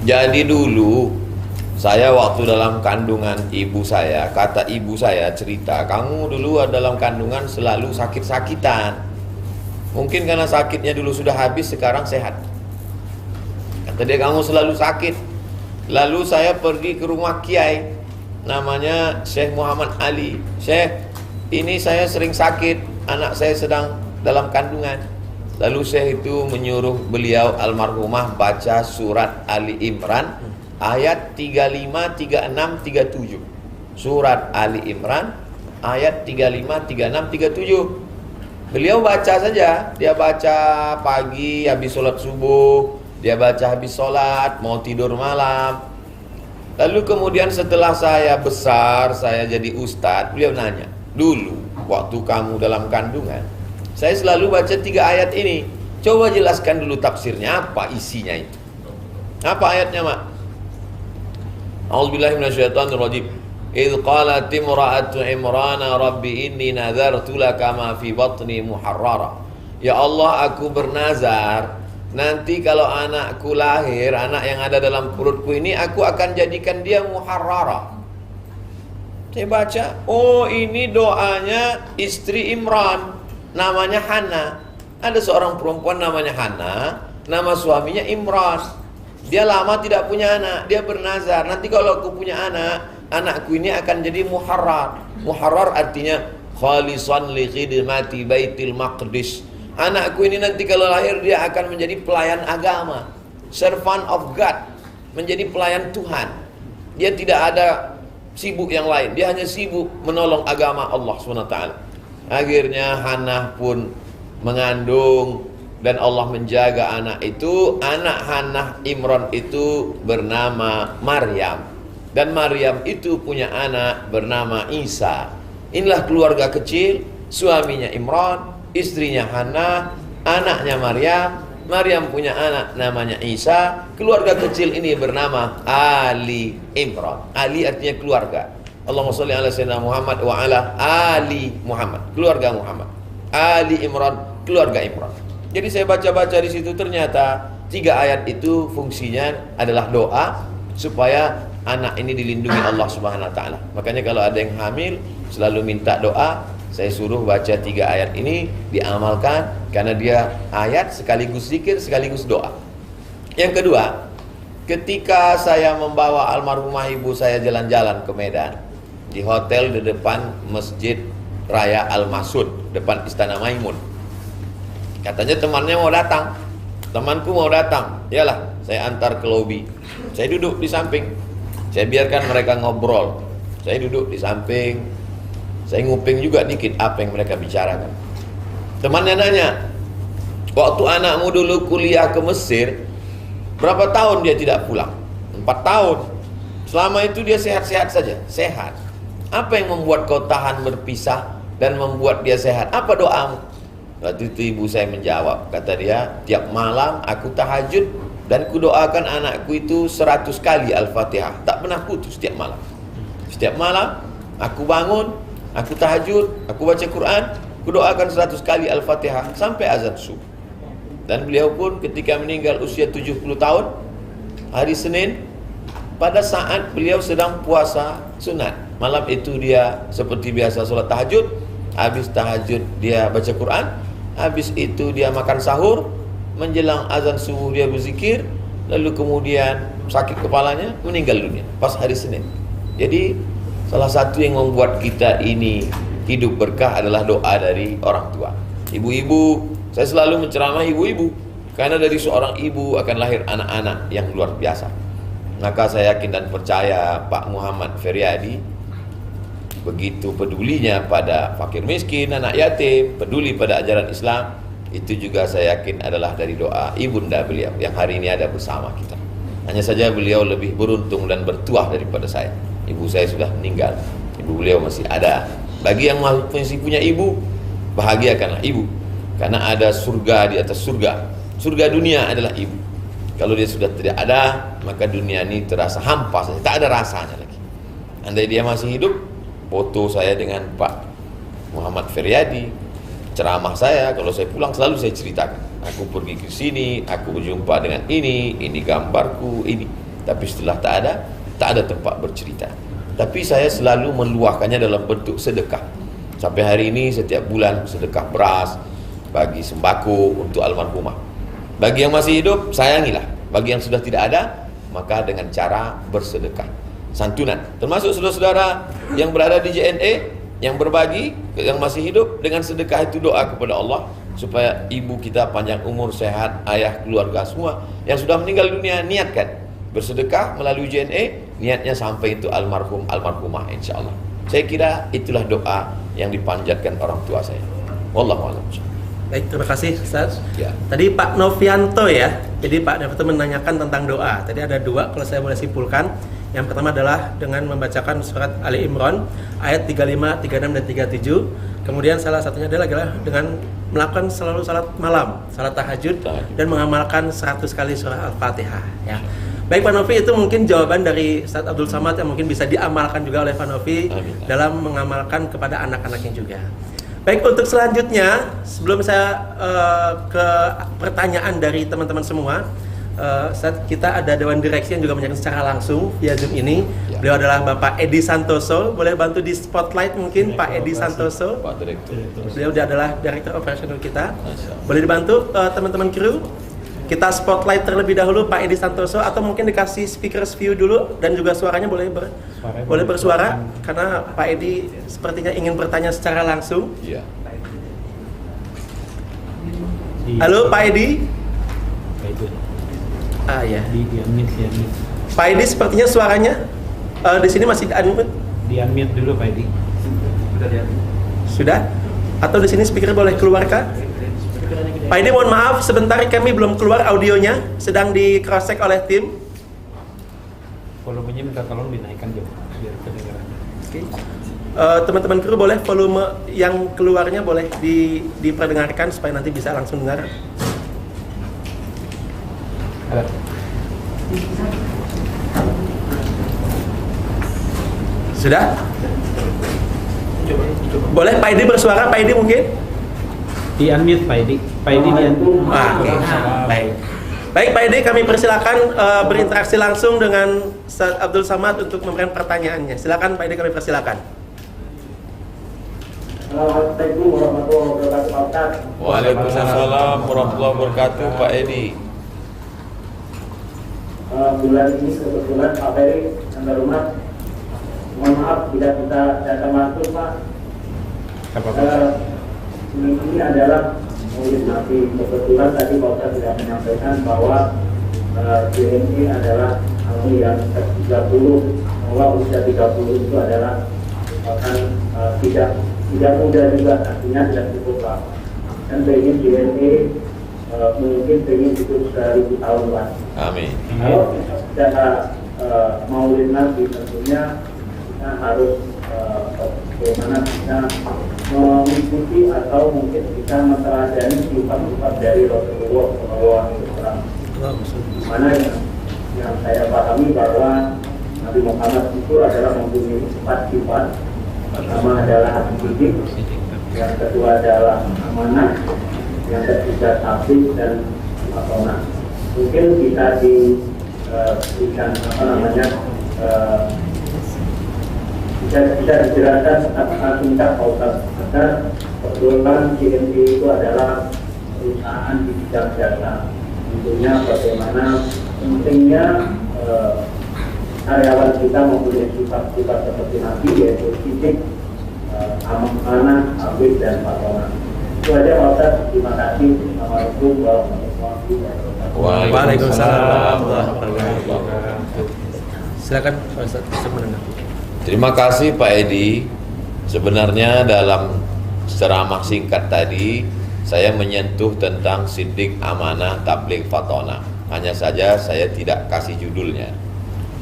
Jadi dulu saya waktu dalam kandungan ibu saya, kata ibu saya cerita, kamu dulu dalam kandungan selalu sakit-sakitan. Mungkin karena sakitnya dulu sudah habis, sekarang sehat. Kata dia, kamu selalu sakit. Lalu saya pergi ke rumah kiai, namanya Syekh Muhammad Ali. Syekh, ini saya sering sakit, anak saya sedang dalam kandungan. Lalu Syekh itu menyuruh beliau almarhumah baca surat Ali Imran ayat 35, 36, 37. Surat Ali Imran ayat 35, 36, 37. Beliau baca saja, dia baca pagi habis sholat subuh, dia baca habis sholat, mau tidur malam. Lalu kemudian setelah saya besar, saya jadi ustadz, beliau nanya, dulu waktu kamu dalam kandungan, saya selalu baca 3 ayat ini. Coba jelaskan dulu tafsirnya, apa isinya itu? Apa ayatnya, Mak? A'udzubillahi minasyaitonirrajim. Idz qalat imra'atu Imrana rabbi inni nadzartu laka ma fi batni muharrara. Ya Allah, aku bernazar, nanti kalau anakku lahir, anak yang ada dalam perutku ini, aku akan jadikan dia muharrara. Saya baca, oh ini doanya istri Imran, namanya Hana. Ada seorang perempuan namanya Hana, nama suaminya Imran. Dia lama tidak punya anak, dia bernazar, nanti kalau aku punya anak, anakku ini akan jadi muharrar. Muharrar artinya khalisan li khidmati baitil maqdis. Anakku ini nanti kalau lahir dia akan menjadi pelayan agama, servant of God, menjadi pelayan Tuhan. Dia tidak ada sibuk yang lain, dia hanya sibuk menolong agama Allah SWT. Akhirnya Hana pun mengandung dan Allah menjaga anak itu. Anak Hana Imran itu bernama Maryam, dan Maryam itu punya anak bernama Isa. Inilah keluarga kecil, suaminya Imran, istrinya Hana, anaknya Maryam. Maryam punya anak namanya Isa. Keluarga kecil ini bernama Ali Imran. Ali artinya keluarga. Allahumma sholli ala sayyidina Muhammad wa ala ali Muhammad, keluarga Muhammad. Ali Imran, keluarga Imran. Jadi saya baca-baca di situ, ternyata 3 ayat itu fungsinya adalah doa supaya anak ini dilindungi Allah Subhanahu wa taala. Makanya kalau ada yang hamil selalu minta doa, saya suruh baca 3 ayat ini, diamalkan karena dia ayat sekaligus zikir sekaligus doa. Yang kedua, ketika saya membawa almarhumah ibu saya jalan-jalan ke Medan, di hotel di depan Masjid Raya Al-Masud, depan Istana Maimun. Katanya temannya mau datang, temanku mau datang. Yalah, saya antar ke lobi. Saya duduk di samping, saya biarkan mereka ngobrol. Saya duduk di samping, saya nguping juga dikit apa yang mereka bicarakan. Temannya nanya, waktu anakmu dulu kuliah ke Mesir, berapa tahun dia tidak pulang? 4 tahun. Selama itu dia sehat-sehat saja, sehat. Apa yang membuat kau tahan berpisah dan membuat dia sehat? Apa doamu? Waktu itu ibu saya menjawab, kata dia, tiap malam aku tahajud dan kudoakan anakku itu 100 kali Al-Fatihah, tak pernah putus setiap malam. Setiap malam aku bangun, aku tahajud, aku baca Quran, kudoakan 100 kali Al-Fatihah sampai azan subuh. Dan beliau pun ketika meninggal usia 70 tahun, hari Senin, pada saat beliau sedang puasa sunat. Malam itu dia seperti biasa sholat tahajud, habis tahajud dia baca Quran, habis itu dia makan sahur, menjelang azan subuh dia berzikir, lalu kemudian sakit kepalanya, meninggal dunia pas hari Senin. Jadi salah satu yang membuat kita ini hidup berkah adalah doa dari orang tua. Ibu-ibu, saya selalu menceramah ibu-ibu, karena dari seorang ibu akan lahir anak-anak yang luar biasa. Maka saya yakin dan percaya Pak Muhammad Feryadi begitu pedulinya pada fakir miskin, anak yatim, peduli pada ajaran Islam. Itu juga saya yakin adalah dari doa ibunda beliau yang hari ini ada bersama kita. Hanya saja beliau lebih beruntung dan bertuah daripada saya. Ibu saya sudah meninggal, ibu beliau masih ada. Bagi yang masih punya ibu, bahagiakanlah ibu, karena ada surga di atas surga. Surga dunia adalah ibu. Kalau dia sudah tidak ada, maka dunia ini terasa hampa saja, tak ada rasanya lagi. Andai dia masih hidup, foto saya dengan Pak Muhammad Feryadi, ceramah saya, kalau saya pulang selalu saya ceritakan. Aku pergi ke sini, aku berjumpa dengan ini gambarku, ini. Tapi setelah tak ada tempat bercerita. Tapi saya selalu meluahkannya dalam bentuk sedekah. Sampai hari ini setiap bulan sedekah beras, bagi sembako untuk almarhumah. Bagi yang masih hidup, sayangilah. Bagi yang sudah tidak ada, maka dengan cara bersedekah, santunan. Termasuk saudara-saudara yang berada di JNE, yang berbagi, yang masih hidup, dengan sedekah itu doa kepada Allah supaya ibu kita panjang umur, sehat, ayah, keluarga semua yang sudah meninggal dunia, niatkan bersedekah melalui JNE, niatnya sampai itu almarhum, almarhumah insyaallah. Saya kira itulah doa yang dipanjatkan orang tua saya. Wallahu a'lam. Baik, terima kasih Ustaz. Ya. Tadi Pak Novianto ya. Jadi Pak Novianto menanyakan tentang doa. Tadi ada dua kalau saya boleh simpulkan. Yang pertama adalah dengan membacakan surat Ali Imran ayat 35, 36 dan 37. Kemudian salah satunya adalah dengan melakukan selalu salat malam, salat tahajud dan mengamalkan 100 kali surah Al-Fatihah ya. Baik Pak Novi, itu mungkin jawaban dari Ustaz Abdul Samad yang mungkin bisa diamalkan juga oleh Pak Novi dalam mengamalkan kepada anak-anaknya juga. Baik, untuk selanjutnya sebelum saya ke pertanyaan dari teman-teman semua, kita ada Dewan Direksi yang juga menyaksikan secara langsung via Zoom ini. Beliau adalah Bapak Edi Santoso. Boleh bantu di spotlight mungkin Pak Edi Santoso. Pak Direktur. Beliau adalah Direktur Operasional kita. Boleh dibantu teman-teman kru? Kita spotlight terlebih dahulu Pak Edi Santoso, atau mungkin dikasih speakers view dulu dan juga suaranya boleh bersuara karena Pak Edi sepertinya ingin bertanya secara langsung. Iya. Halo Pak Edi. Ya. Pak Edi sepertinya suaranya di sini masih Di-unmute dulu Pak Edi. Sudah? Atau di sini speaker boleh keluarkan? Pak Edi, mohon maaf sebentar kami belum keluar audionya, sedang di cross check oleh tim. Volumenya minta tolong dinaikkan juga biar kedengaran. Oke. Teman-teman kru boleh volume yang keluarnya boleh diperdengarkan supaya nanti bisa langsung dengar. Ada. Sudah? Boleh Pak Edi bersuara, Pak Edi mungkin? Di-unmute Pak Edi. Pak Edi di-unmute. Oke. Baik. Baik Pak Edi, kami persilakan berinteraksi langsung dengan Ustaz Abdul Samad untuk memberikan pertanyaannya. Silakan Pak Edi, kami persilakan. Assalamualaikum warahmatullahi wabarakatuh. Waalaikumsalam warahmatullahi wabarakatuh, Pak Edi. Bulan ini kebetulan Pak Ferry antar rumah. Mohon maaf tidak bisa datang langsung Pak. Ini adalah Maulid Nabi. Kebetulan tadi Pak Ustaz sudah menyampaikan bahwa ini adalah tahun yang ke-30, bahwa usia 30 itu adalah akan tidak mudah juga, artinya tidak cukup Pak. Dan ingin JNE mungkin ingin hidup 1000 tahun Pak. Amin. Kalau secara Maulid Nabi tentunya kita harus bagaimana kita mengikuti atau mungkin kita meneladani sifat-sifat dari Rasulullah SAW. Mana yang saya pahami bahwa Nabi Muhammad itu adalah mempunyai 4 sifat. Pertama adalah sidik, yang kedua adalah amanah, yang ketiga tabligh dan amanah. Mungkin kita diberikan bisa dijelaskan tentang tingkat pautan agar kebetulan JNE itu adalah perusahaan di bidang jasa. Tentunya bagaimana pentingnya karyawan kita mempunyai sifat-sifat seperti Nabi, yaitu sidik, amanah, abid, dan fatona. Itu aja Pak Ustaz. Terima kasih. Assalamualaikum warahmatullahi wabarakatuh. Waalaikumsalam warahmatullahi wabarakatuh. Silakan Pak Ustaz, menanggapi. Terima kasih Pak Edi. Sebenarnya dalam ceramah singkat tadi saya menyentuh tentang sidik, amanah, tabligh, fatona. Hanya saja saya tidak kasih judulnya.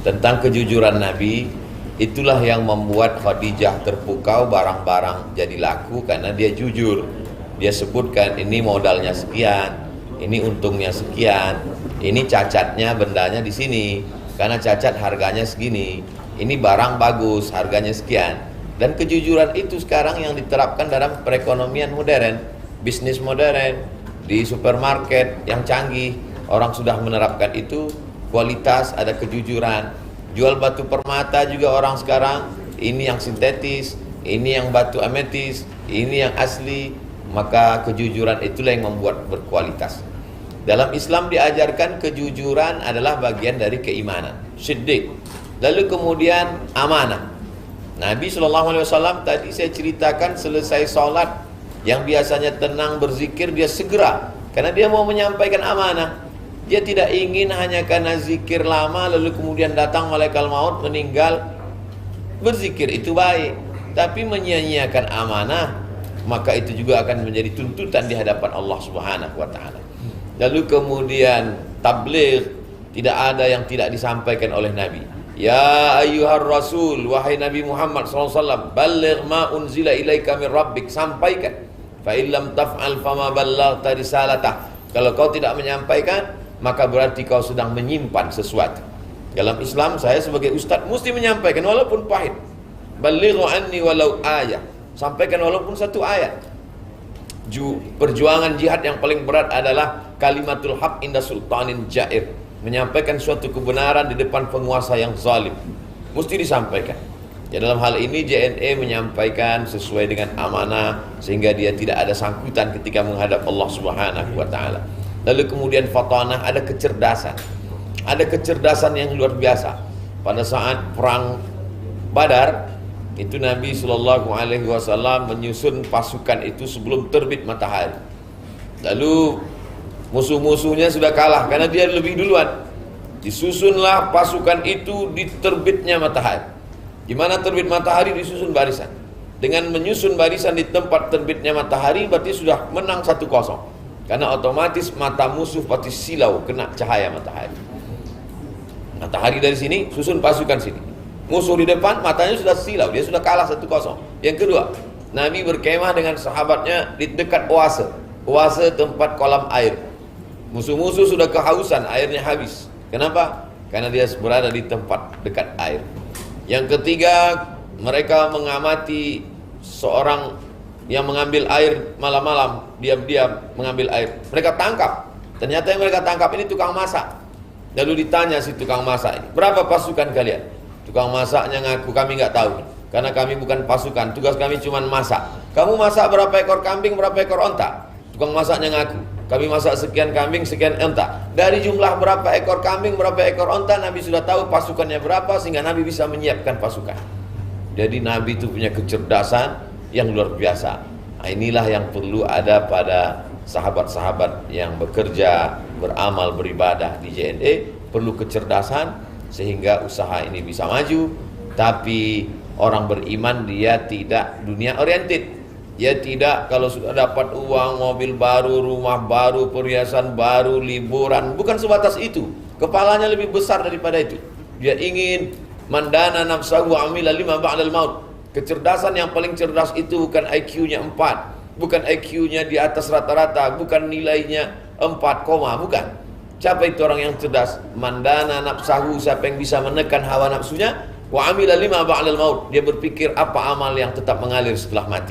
Tentang kejujuran Nabi, itulah yang membuat Khadijah terpukau, barang-barang jadi laku karena dia jujur. Dia sebutkan ini modalnya sekian, ini untungnya sekian, ini cacatnya bendanya di sini karena cacat harganya segini, ini barang bagus harganya sekian. Dan kejujuran itu sekarang yang diterapkan dalam perekonomian modern, bisnis modern, di supermarket yang canggih, orang sudah menerapkan itu. Kualitas, ada kejujuran. Jual batu permata juga orang sekarang, ini yang sintetis, ini yang batu ametis, ini yang asli. Maka kejujuran itulah yang membuat berkualitas. Dalam Islam diajarkan kejujuran adalah bagian dari keimanan, siddiq. Lalu kemudian amanah. Nabi SAW tadi saya ceritakan selesai sholat, yang biasanya tenang berzikir, dia segera, karena dia mau menyampaikan amanah. Dia tidak ingin hanya karena zikir lama lalu kemudian datang malaikat maut meninggal. Berzikir itu baik, tapi menyia-nyiakan amanah, maka itu juga akan menjadi tuntutan di hadapan Allah Subhanahu wa taala. Lalu kemudian tabligh, tidak ada yang tidak disampaikan oleh Nabi. Ya ayyuhar rasul, wahai Nabi Muhammad SAW, balligh ma unzila ilaika min rabbik, sampaikan. Fa illam taf'al fama ballaghta risalatah. Kalau kau tidak menyampaikan, maka berarti kau sedang menyimpan sesuatu. Dalam Islam, saya sebagai ustadz mesti menyampaikan walaupun pahit. Ballighu anni walau ayat, sampaikan walaupun satu ayat. Perjuangan jihad yang paling berat adalah kalimatul haq inda sultanin jair, menyampaikan suatu kebenaran di depan penguasa yang zalim. Mesti disampaikan. Ya, dalam hal ini JNE menyampaikan sesuai dengan amanah, sehingga dia tidak ada sangkutan ketika menghadap Allah Subhanahu wa taala. Lalu kemudian fatanah, ada kecerdasan. Ada kecerdasan yang luar biasa. Pada saat perang Badar, itu Nabi SAW menyusun pasukan itu sebelum terbit matahari. Lalu musuh-musuhnya sudah kalah karena dia lebih duluan. Disusunlah pasukan itu di terbitnya matahari. Gimana terbit matahari? Disusun barisan. Dengan menyusun barisan di tempat terbitnya matahari, berarti sudah menang 1-0. Karena otomatis mata musuh pasti silau kena cahaya matahari. Matahari dari sini, susun pasukan sini. Musuh di depan, matanya sudah silau, dia sudah kalah 1-0. Yang kedua, Nabi berkemah dengan sahabatnya di dekat oase. Oase tempat kolam air. Musuh-musuh sudah kehausan, airnya habis. Kenapa? Karena dia berada di tempat dekat air. Yang ketiga, mereka mengamati seorang yang mengambil air malam-malam, diam-diam mengambil air. Mereka tangkap. Ternyata yang mereka tangkap ini tukang masak. Lalu ditanya si tukang masak ini, berapa pasukan kalian? Tukang masaknya ngaku, kami nggak tahu, karena kami bukan pasukan, tugas kami cuma masak. Kamu masak berapa ekor kambing, berapa ekor onta? Tukang masaknya ngaku, kami masak sekian kambing, sekian onta. Dari jumlah berapa ekor kambing, berapa ekor onta, Nabi sudah tahu pasukannya berapa, sehingga Nabi bisa menyiapkan pasukan. Jadi Nabi itu punya kecerdasan yang luar biasa. Nah, inilah yang perlu ada pada sahabat-sahabat yang bekerja, beramal, beribadah di JNE. Perlu kecerdasan sehingga usaha ini bisa maju. Tapi orang beriman dia tidak dunia oriented. Dia tidak kalau sudah dapat uang, mobil baru, rumah baru, perhiasan baru, liburan, bukan sebatas itu. Kepalanya lebih besar daripada itu. Dia ingin mandana nafsahu amila lima ba'dal maut. Kecerdasan yang paling cerdas itu bukan IQ-nya 4, bukan IQ-nya di atas rata-rata, bukan nilainya 4, bukan. Siapa itu orang yang cerdas? Mandana nafsahu, siapa yang bisa menekan hawa nafsunya, wa amila lima ba'dal maut. Dia berpikir apa amal yang tetap mengalir setelah mati.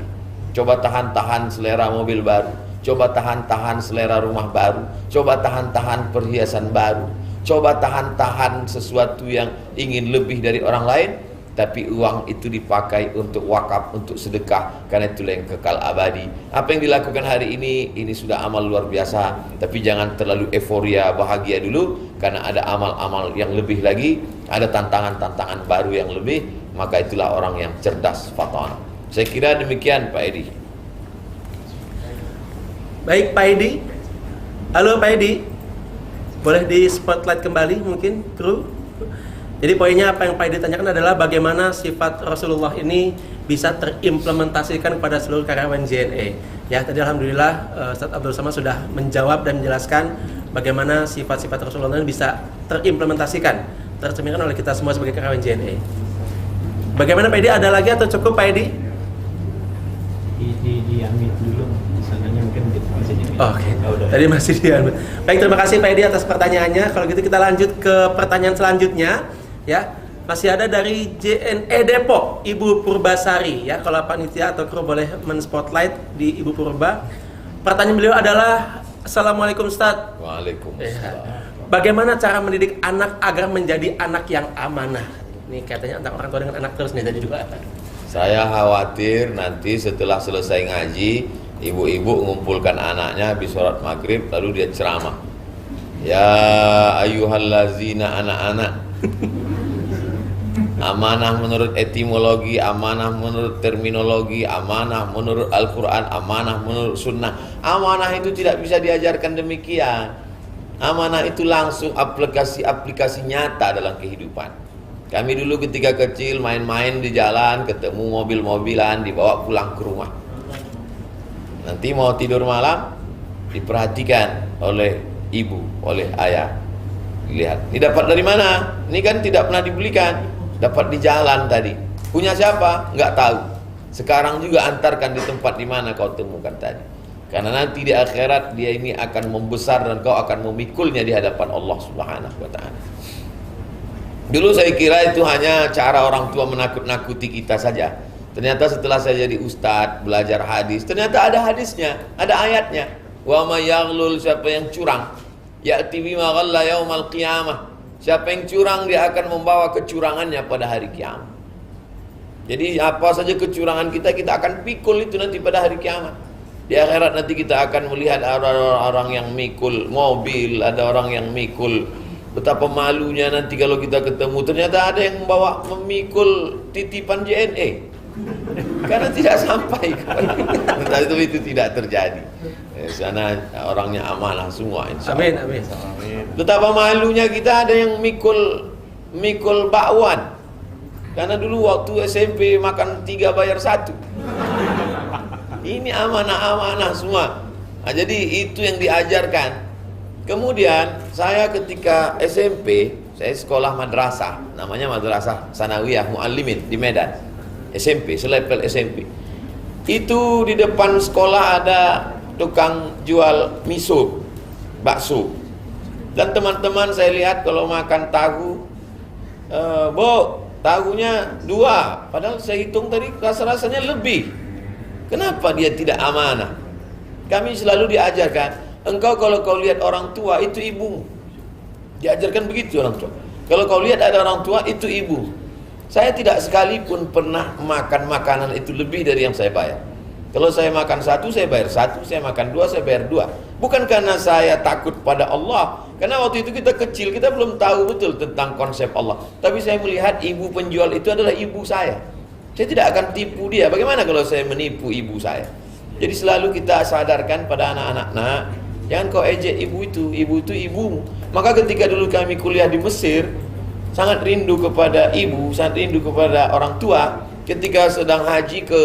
Coba tahan-tahan selera mobil baru, coba tahan-tahan selera rumah baru, coba tahan-tahan perhiasan baru, coba tahan-tahan sesuatu yang ingin lebih dari orang lain. tapi uang itu dipakai untuk wakaf, untuk sedekah, karena itulah yang kekal abadi. Apa yang dilakukan hari ini sudah amal luar biasa, tapi jangan terlalu euforia bahagia dulu, karena ada amal-amal yang lebih lagi, ada tantangan-tantangan baru yang lebih, maka itulah orang yang cerdas fatan. Saya kira demikian Pak Edi. Baik Pak Edi. Halo Pak Edi. Boleh di spotlight kembali mungkin kru? Jadi poinnya apa yang Pak Edi tanyakan adalah bagaimana sifat Rasulullah ini bisa terimplementasikan kepada seluruh karyawan JNE. Ya, tadi alhamdulillah Ustaz Abdul Samad sudah menjawab dan menjelaskan bagaimana sifat-sifat Rasulullah ini bisa terimplementasikan, tercerminkan oleh kita semua sebagai karyawan JNE. Bagaimana Pak Edi? Ada lagi atau cukup Pak Edi? Di unmute dulu. Sananya mungkin masih di unmute. Oke. Tadi masih di unmute. Baik, terima kasih Pak Edi atas pertanyaannya. Kalau gitu kita lanjut ke pertanyaan selanjutnya. Ya, masih ada dari JNE Depok, Ibu Purbasari. Ya, kalau panitia atau kru boleh men-spotlight di Ibu Purba. Pertanyaan beliau adalah, Assalamualaikum Ustaz. Waalaikumsalam. Bagaimana cara mendidik anak agar menjadi anak yang amanah? Ini katanya antara orang tua dengan anak terus nih tadi juga. Saya khawatir nanti setelah selesai ngaji, ibu-ibu mengumpulkan anaknya habis sholat maghrib, lalu dia ceramah. Ya ayyuhallazina anak-anak, amanah menurut etimologi, amanah menurut terminologi, amanah menurut Al-Quran, amanah menurut sunnah. Amanah itu tidak bisa diajarkan demikian. Amanah itu langsung aplikasi nyata dalam kehidupan. Kami dulu ketika kecil main-main di jalan, ketemu mobil-mobilan, dibawa pulang ke rumah. Nanti mau tidur malam, diperhatikan oleh ibu, oleh ayah. Lihat, ini dapat dari mana? Ini kan tidak pernah dibelikan, dapat di jalan tadi. Punya siapa? Nggak tahu. Sekarang juga antarkan di tempat di mana kau temukan tadi. Karena nanti di akhirat dia ini akan membesar dan kau akan memikulnya di hadapan Allah Subhanahu wa Ta'ala. Dulu saya kira itu hanya cara orang tua menakut-nakuti kita saja. Ternyata setelah saya jadi ustadz, belajar hadis, ternyata ada hadisnya, ada ayatnya. Wa may yaghlul, siapa yang curang, ya'ti bima ghalla yaumal qiyamah. Siapa yang curang dia akan membawa kecurangannya pada hari kiamat. Jadi apa saja kecurangan kita akan pikul itu nanti pada hari kiamat. Di akhirat nanti kita akan melihat orang-orang yang mikul mobil, ada orang yang mikul. Betapa malunya nanti kalau kita ketemu ternyata ada yang memikul titipan JNE. Karena tidak sampai. Tapi itu tidak terjadi. Sana orangnya amanah semua, insya Allah. Amin. Betapa malunya kita ada yang mikul bakwan. Karena dulu waktu SMP makan 3 bayar 1. Ini amanah-amanah semua. Nah, jadi itu yang diajarkan. Kemudian saya ketika SMP, saya sekolah madrasah, namanya Madrasah Sanawiyah Muallimin di Medan. SMP, selevel SMP. Itu di depan sekolah ada tukang jual miso, bakso. Dan teman-teman saya lihat kalau makan tahu, Bu, tahunya 2, padahal saya hitung tadi rasa-rasanya lebih. Kenapa dia tidak amanah? Kami selalu diajarkan, engkau kalau kau lihat orang tua itu ibumu. Diajarkan begitu orang tua. Kalau kau lihat ada orang tua itu ibu. Saya tidak sekalipun pernah makan makanan itu lebih dari yang saya bayar. Kalau saya makan 1, saya bayar 1, saya makan 2, saya bayar 2. Bukan karena saya takut pada Allah, karena waktu itu kita kecil, kita belum tahu betul tentang konsep Allah. Tapi saya melihat ibu penjual itu adalah ibu saya. Saya tidak akan tipu dia. Bagaimana kalau saya menipu ibu saya? Jadi selalu kita sadarkan pada anak-anak, nah, jangan kau ejek ibu itu ibumu. Maka ketika dulu kami kuliah di Mesir, sangat rindu kepada ibu, sangat rindu kepada orang tua. Ketika sedang haji ke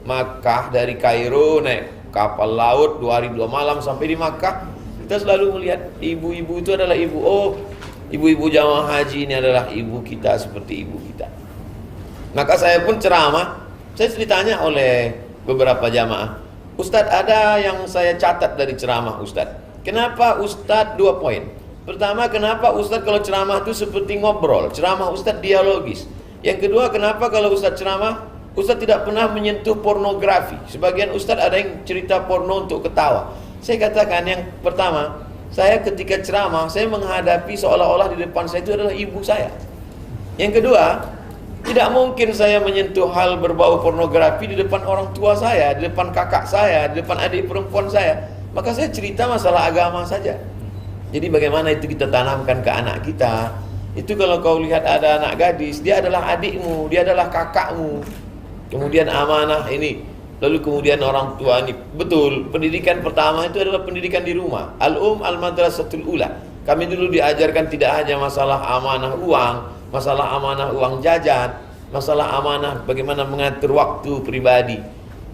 Makkah dari Kairo, naik kapal laut 2 hari 2 malam sampai di Makkah, kita selalu melihat ibu-ibu itu adalah ibu. Oh, ibu-ibu jamaah haji ini adalah ibu kita seperti ibu kita. Maka saya pun ceramah, saya ditanya oleh beberapa jamaah, Ustadz, ada yang saya catat dari ceramah Ustadz. Kenapa Ustadz 2 poin. Pertama, kenapa Ustadz kalau ceramah itu seperti ngobrol, ceramah Ustadz dialogis. Yang kedua, kenapa kalau Ustadz ceramah, Ustadz tidak pernah menyentuh pornografi. Sebagian Ustadz ada yang cerita porno untuk ketawa. Saya katakan yang pertama, saya ketika ceramah, saya menghadapi seolah-olah di depan saya itu adalah ibu saya. Yang kedua, Tidak mungkin saya menyentuh hal berbau pornografi di depan orang tua saya, di depan kakak saya, di depan adik perempuan saya. Maka saya cerita masalah agama saja. Jadi bagaimana itu kita tanamkan ke anak kita. Itu kalau kau lihat ada anak gadis, dia adalah adikmu, dia adalah kakakmu. Kemudian amanah ini, lalu kemudian orang tua ini. Betul, pendidikan pertama itu adalah pendidikan di rumah. Al-madrasatul ula. Kami dulu diajarkan tidak hanya masalah amanah uang, masalah amanah uang jajan, masalah amanah bagaimana mengatur waktu pribadi.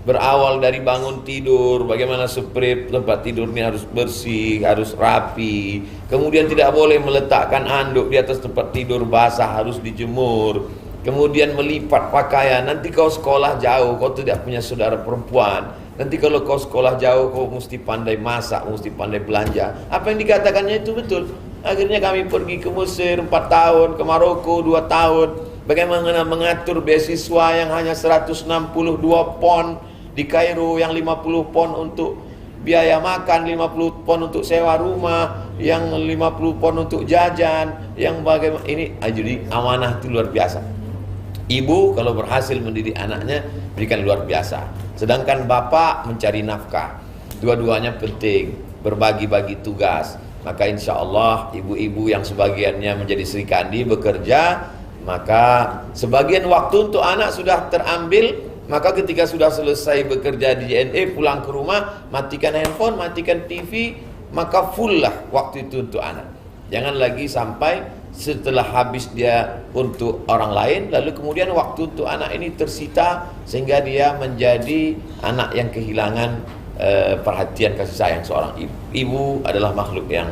Berawal dari bangun tidur, bagaimana spray tempat tidur ini harus bersih, harus rapi. Kemudian tidak boleh meletakkan anduk di atas tempat tidur basah, harus dijemur. Kemudian melipat pakaian. Nanti kau sekolah jauh, kau tidak punya saudara perempuan. Nanti kalau kau sekolah jauh, kau mesti pandai masak, mesti pandai belanja. Apa yang dikatakannya itu betul. Akhirnya kami pergi ke Mesir 4 tahun, ke Maroko 2 tahun. Bagaimana mengatur beasiswa yang hanya 162 pon, di Kairo yang 50 pon untuk biaya makan, 50 pon untuk sewa rumah, yang 50 pon untuk jajan, yang bagaimana ini. Jadi amanah itu luar biasa. Ibu kalau berhasil mendidik anaknya berikan luar biasa. Sedangkan bapak mencari nafkah. Dua-duanya penting, berbagi-bagi tugas. Maka insya Allah ibu-ibu yang sebagiannya menjadi Sri Kandi bekerja, maka sebagian waktu untuk anak sudah terambil. Maka ketika sudah selesai bekerja di JNE, pulang ke rumah, matikan handphone, matikan TV, maka full lah waktu itu untuk anak. Jangan lagi sampai setelah habis dia untuk orang lain, lalu kemudian waktu untuk anak ini tersita, sehingga dia menjadi anak yang kehilangan perhatian kasih sayang seorang ibu. Ibu adalah makhluk yang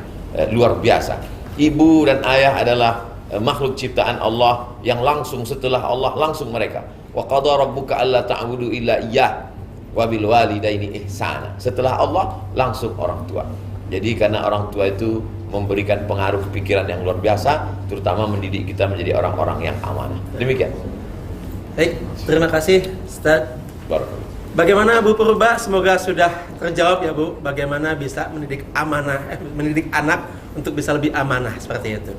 luar biasa. Ibu dan ayah adalah makhluk ciptaan Allah yang langsung setelah Allah langsung mereka. Wa qadha rabbuka alla ta'budu illa iyyah wa bil walidaini ihsana. Setelah Allah langsung orang tua. Jadi karena orang tua itu memberikan pengaruh pikiran yang luar biasa, terutama mendidik kita menjadi orang-orang yang amanah. Demikian. Baik, terima kasih Ustaz. Bagaimana Bu Purba? Semoga sudah terjawab ya Bu. Bagaimana bisa mendidik mendidik anak untuk bisa lebih amanah seperti itu.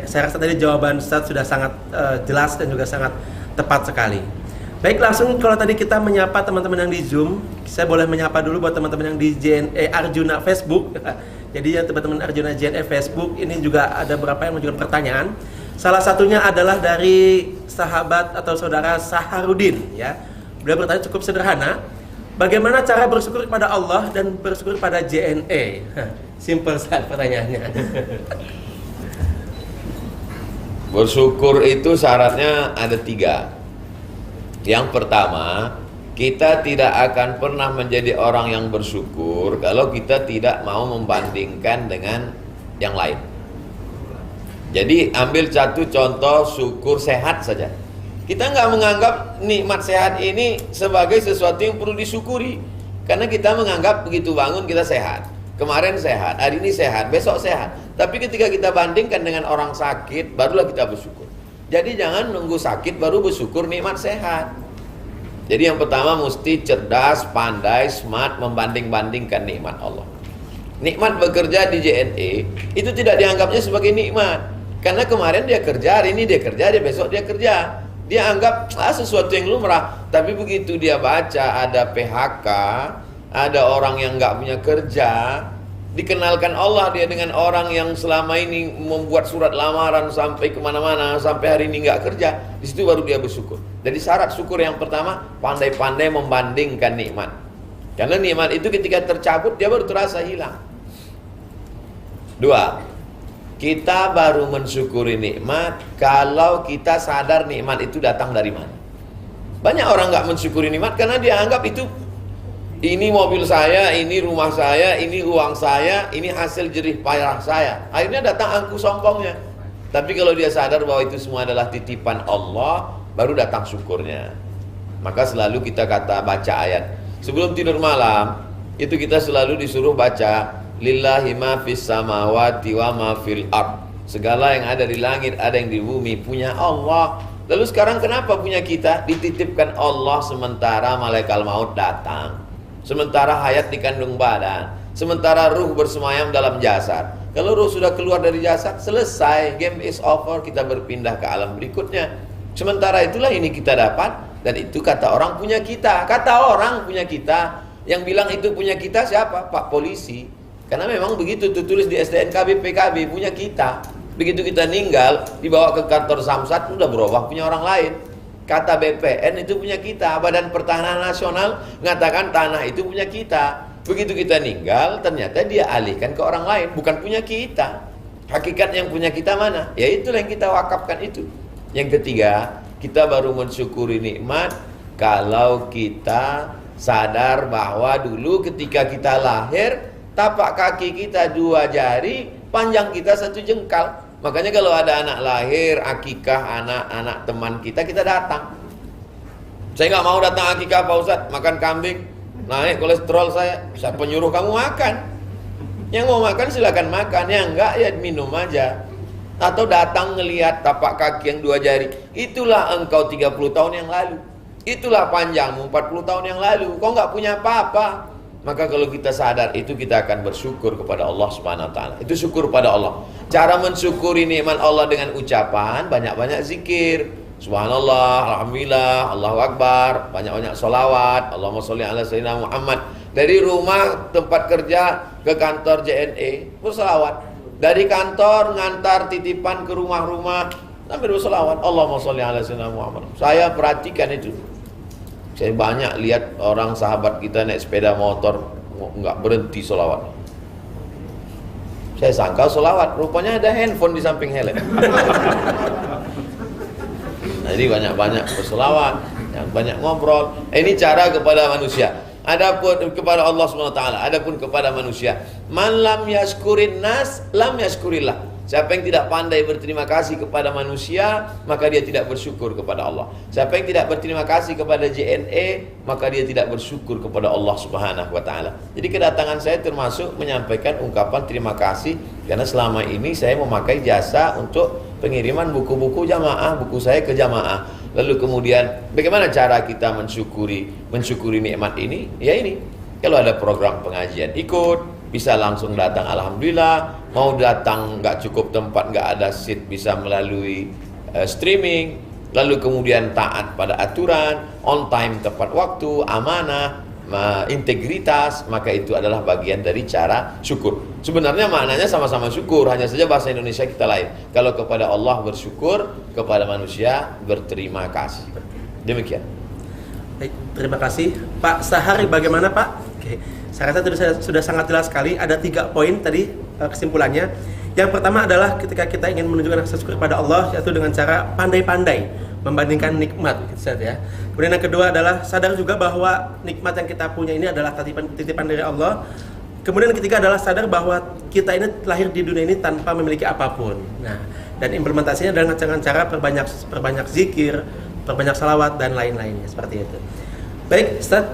Saya rasa tadi jawaban Ustaz sudah sangat jelas dan juga sangat tepat sekali. Baik, langsung kalau tadi kita menyapa teman-teman yang di Zoom, saya boleh menyapa dulu buat teman-teman yang di JNE Arjuna Facebook. Jadi ya teman-teman Arjuna JNE Facebook, ini juga ada beberapa yang mengajukan pertanyaan. Salah satunya adalah dari sahabat atau saudara Saharudin ya. Beliau bertanya cukup sederhana, bagaimana cara bersyukur kepada Allah dan bersyukur pada JNE? Simple sekali pertanyaannya. Bersyukur itu syaratnya ada 3. Yang pertama, kita tidak akan pernah menjadi orang yang bersyukur kalau kita tidak mau membandingkan dengan yang lain. Jadi ambil satu contoh syukur sehat saja. Kita nggak menganggap nikmat sehat ini sebagai sesuatu yang perlu disyukuri. Karena kita menganggap begitu bangun kita sehat. Kemarin sehat, hari ini sehat, besok sehat. Tapi ketika kita bandingkan dengan orang sakit, barulah kita bersyukur. Jadi jangan nunggu sakit baru bersyukur nikmat sehat. Jadi yang pertama mesti cerdas, pandai, smart membanding-bandingkan nikmat Allah. Nikmat bekerja di JNE itu tidak dianggapnya sebagai nikmat. Karena kemarin dia kerja, hari ini dia kerja, dia besok dia kerja. Dia anggap sesuatu yang lumrah. Tapi begitu dia baca ada PHK, ada orang yang nggak punya kerja, dikenalkan Allah dia dengan orang yang selama ini membuat surat lamaran sampai kemana-mana, sampai hari ini nggak kerja, di situ baru dia bersyukur. Jadi syarat syukur yang pertama, pandai-pandai membandingkan nikmat. Karena nikmat itu ketika tercabut dia baru terasa hilang. 2, kita baru mensyukuri nikmat kalau kita sadar nikmat itu datang dari mana. Banyak orang nggak mensyukuri nikmat karena dia anggap itu, ini mobil saya, ini rumah saya, ini uang saya, ini hasil jerih payah saya. Akhirnya datang angku sombongnya. Tapi kalau dia sadar bahwa itu semua adalah titipan Allah, baru datang syukurnya. Maka selalu kita baca ayat. Sebelum tidur malam, itu kita selalu disuruh baca lillahi ma fis samawati wa ma fil ard. Segala yang ada di langit, ada yang di bumi punya Allah. Lalu sekarang kenapa punya kita? Dititipkan Allah sementara malaikat maut datang. Sementara hayat di kandung badan, sementara ruh bersemayam dalam jasad. Kalau ruh sudah keluar dari jasad, selesai, game is over, kita berpindah ke alam berikutnya. Sementara itulah ini kita dapat, dan itu kata orang punya kita. Kata orang punya kita, yang bilang itu punya kita siapa? Pak Polisi. Karena memang begitu tertulis di STNK BPKB, punya kita. Begitu kita meninggal, dibawa ke kantor Samsat, udah berubah punya orang lain. Kata BPN itu punya kita. Badan Pertahanan Nasional mengatakan tanah itu punya kita. Begitu kita meninggal, ternyata dia alihkan ke orang lain, bukan punya kita. Hakikat yang punya kita mana? Ya itulah yang kita wakafkan itu. Yang ketiga, kita baru mensyukuri nikmat kalau kita sadar bahwa dulu ketika kita lahir, tapak kaki kita 2 jari, panjang kita 1 jengkal. Makanya kalau ada anak lahir, akikah anak-anak teman kita, kita datang. Saya nggak mau datang akikah Pak Ustadz, makan kambing, naik kolesterol saya. Siapa nyuruh kamu makan? Yang mau makan silakan makan, yang enggak ya minum aja. Atau datang ngelihat tapak kaki yang 2 jari. Itulah engkau 30 tahun yang lalu. Itulah panjangmu 40 tahun yang lalu. Kau nggak punya apa-apa. Maka kalau kita sadar itu, kita akan bersyukur kepada Allah Subhanahu wa taala. Itu syukur pada Allah. Cara mensyukuri nikmat Allah dengan ucapan banyak-banyak zikir. Subhanallah, alhamdulillah, Allahu akbar, banyak-banyak solawat, Allahumma sholli ala sayyidina Muhammad. Dari rumah tempat kerja ke kantor JNE bersolawat. Dari kantor ngantar titipan ke rumah-rumah sambil bersolawat, Allahumma sholli ala sayyidina Muhammad. Saya perhatikan itu. Saya banyak lihat orang sahabat kita naik sepeda motor nggak berhenti solawat. Saya sangka solawat, rupanya ada handphone di samping helm. Jadi banyak-banyak bersolawat, banyak ngobrol. Ini cara kepada manusia. Adapun kepada Allah SWT, adapun kepada manusia, man lam yashkurin nas lam yashkurillah. Siapa yang tidak pandai berterima kasih kepada manusia, maka dia tidak bersyukur kepada Allah. Siapa yang tidak berterima kasih kepada JNE, maka dia tidak bersyukur kepada Allah Subhanahu wa taala. Jadi kedatangan saya termasuk menyampaikan ungkapan terima kasih, karena selama ini saya memakai jasa untuk pengiriman buku-buku jamaah, buku saya ke jamaah. Lalu kemudian bagaimana cara kita mensyukuri nikmat ini? Ya ini. Kalau ada program pengajian ikut, bisa langsung datang, alhamdulillah. Mau datang nggak cukup tempat, nggak ada seat, bisa melalui streaming. Lalu kemudian taat pada aturan, on time tepat waktu, amanah, integritas, maka itu adalah bagian dari cara syukur. Sebenarnya maknanya sama-sama syukur, hanya saja bahasa Indonesia kita lain. Kalau kepada Allah bersyukur, kepada manusia berterima kasih. Demikian. Baik, terima kasih Pak Sahari. Bagaimana Pak? Oke, saya rasa tadi sudah sangat jelas sekali. Ada 3 poin tadi kesimpulannya. Yang pertama adalah ketika kita ingin menunjukkan rasa syukur kepada Allah, yaitu dengan cara pandai-pandai membandingkan nikmat, gitu ya. Kemudian yang kedua adalah sadar juga bahwa nikmat yang kita punya ini adalah titipan dari Allah. Kemudian yang ketiga adalah sadar bahwa kita ini lahir di dunia ini tanpa memiliki apapun. Nah, dan implementasinya adalah dengan cara perbanyak zikir, perbanyak salawat dan lain-lainnya seperti itu. Baik, Ustaz,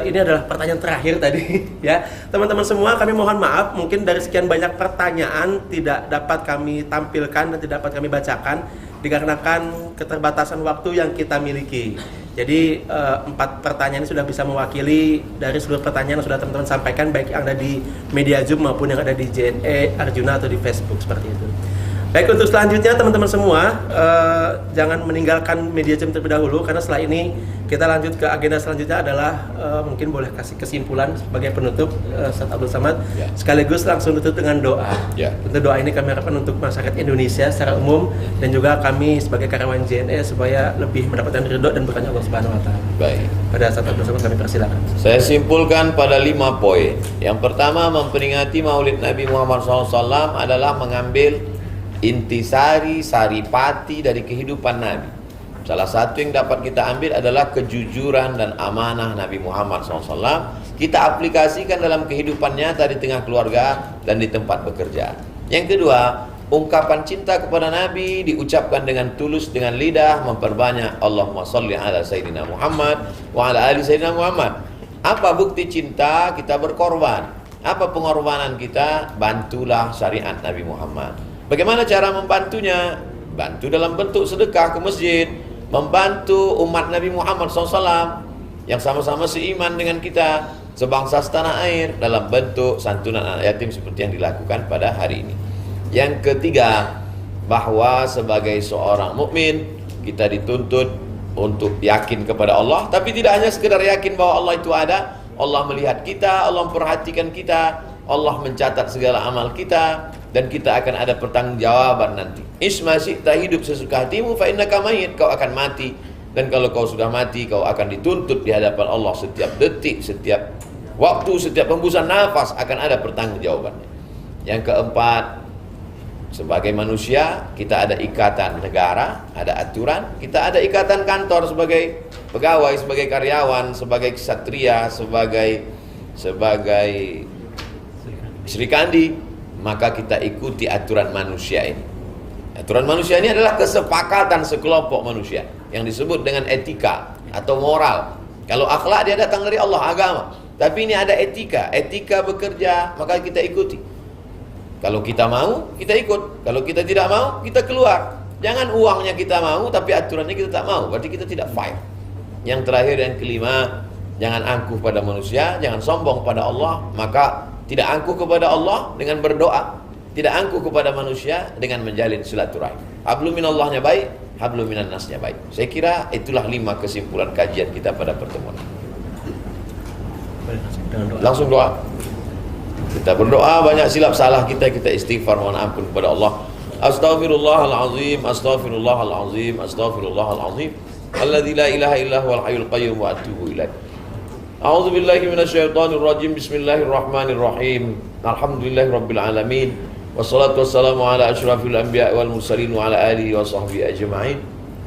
ini adalah pertanyaan terakhir tadi ya. Teman-teman semua, kami mohon maaf mungkin dari sekian banyak pertanyaan tidak dapat kami tampilkan dan tidak dapat kami bacakan dikarenakan keterbatasan waktu yang kita miliki. Jadi 4 pertanyaan ini sudah bisa mewakili dari seluruh pertanyaan yang sudah teman-teman sampaikan, baik yang ada di media Zoom maupun yang ada di JNE Arjuna atau di Facebook seperti itu. Baik, untuk selanjutnya teman-teman semua jangan meninggalkan media Zoom terlebih dahulu, karena setelah ini kita lanjut ke agenda selanjutnya adalah mungkin boleh kasih kesimpulan sebagai penutup Ustaz Abdul Samad, sekaligus langsung tutup dengan doa. Tentu doa ini kami harapkan untuk masyarakat Indonesia secara umum dan juga kami sebagai karyawan JNE supaya lebih mendapatkan ridho dan berkahnya Allah Subhanahu wa taala. Baik. Pada Ustaz Abdul Samad kami persilakan. Saya simpulkan pada 5 poin. Yang pertama, memperingati Maulid Nabi Muhammad SAW adalah mengambil intisari, saripati dari kehidupan Nabi. Salah satu yang dapat kita ambil adalah kejujuran dan amanah Nabi Muhammad SAW. Kita aplikasikan dalam kehidupan nyata di tengah keluarga dan di tempat bekerja. Yang kedua, ungkapan cinta kepada Nabi diucapkan dengan tulus dengan lidah, memperbanyak Allahumma sholli ala sayyidina Muhammad wa ala ali sayyidina Muhammad. Apa bukti cinta? Kita berkorban. Apa pengorbanan kita? Bantulah syariat Nabi Muhammad. Bagaimana cara membantunya? Bantu dalam bentuk sedekah ke masjid, membantu umat Nabi Muhammad SAW yang sama-sama seiman dengan kita, sebangsa setanah air, dalam bentuk santunan anak yatim seperti yang dilakukan pada hari ini. Yang ketiga, bahwa sebagai seorang mukmin kita dituntut untuk yakin kepada Allah, tapi tidak hanya sekedar yakin bahwa Allah itu ada. Allah melihat kita, Allah memperhatikan kita, Allah mencatat segala amal kita, dan kita akan ada pertanggungjawaban nanti. Isma syi'ta, hidup sesuka hatimu, fa innaka mayyit, kau akan mati, dan kalau kau sudah mati kau akan dituntut di hadapan Allah setiap detik, setiap waktu, setiap hembusan nafas akan ada pertanggungjawabannya. Yang keempat, sebagai manusia kita ada ikatan negara, ada aturan, kita ada ikatan kantor sebagai pegawai, sebagai karyawan, sebagai ksatria, sebagai Srikandi, maka kita ikuti aturan manusia ini. Aturan manusia ini adalah kesepakatan sekelompok manusia yang disebut dengan etika atau moral. Kalau akhlak dia datang dari Allah, agama. Tapi ini ada etika, etika bekerja, maka kita ikuti. Kalau kita mau, kita ikut. Kalau kita tidak mau, kita keluar. Jangan uangnya kita mau, tapi aturannya kita tak mau. Berarti kita tidak fair. Yang terakhir, yang kelima, jangan angkuh pada manusia, jangan sombong pada Allah. Maka tidak angkuh kepada Allah dengan berdoa, tidak angkuh kepada manusia dengan menjalin silaturahim. Hablum minallahnya baik, hablum minan nasnya baik. Saya kira itulah 5 kesimpulan kajian kita pada pertemuan. Langsung doa. Kita berdoa, banyak silap salah kita istighfar, mohon ampun kepada Allah. Astaghfirullahalazim, astaghfirullahalazim, astaghfirullahalazim. Alladzi la ilaha illa huwal hayyul qayyum wa atubu ilaih. A'udzu billahi minasyaitonir rajim. Bismillahirrahmanirrahim. Alhamdulillahirabbil alamin. Wassalatu wassalamu ala asyrafil anbiya'i wal mursalin wa ala alihi wa sahbihi ajma'in.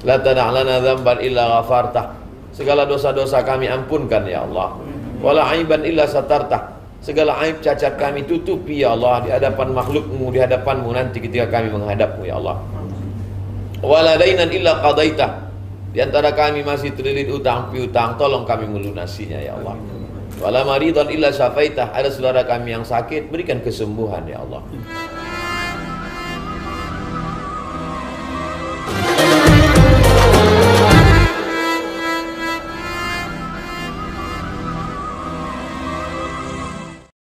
La tada' lana dzamban illa ghafartah. Segala dosa-dosa kami ampunkan ya Allah. Wala aiban illa satartah. Segala aib cacat kami tutupi ya Allah di hadapan makhlukmu, di hadapanmu nanti ketika kami menghadapmu ya Allah. Wala dainan illa qadaitah. Di antara kami masih terlilit utang piutang, tolong kami melunasinya ya Allah. Wala maridan illa syafaitah. Ada saudara kami yang sakit, berikan kesembuhan ya Allah.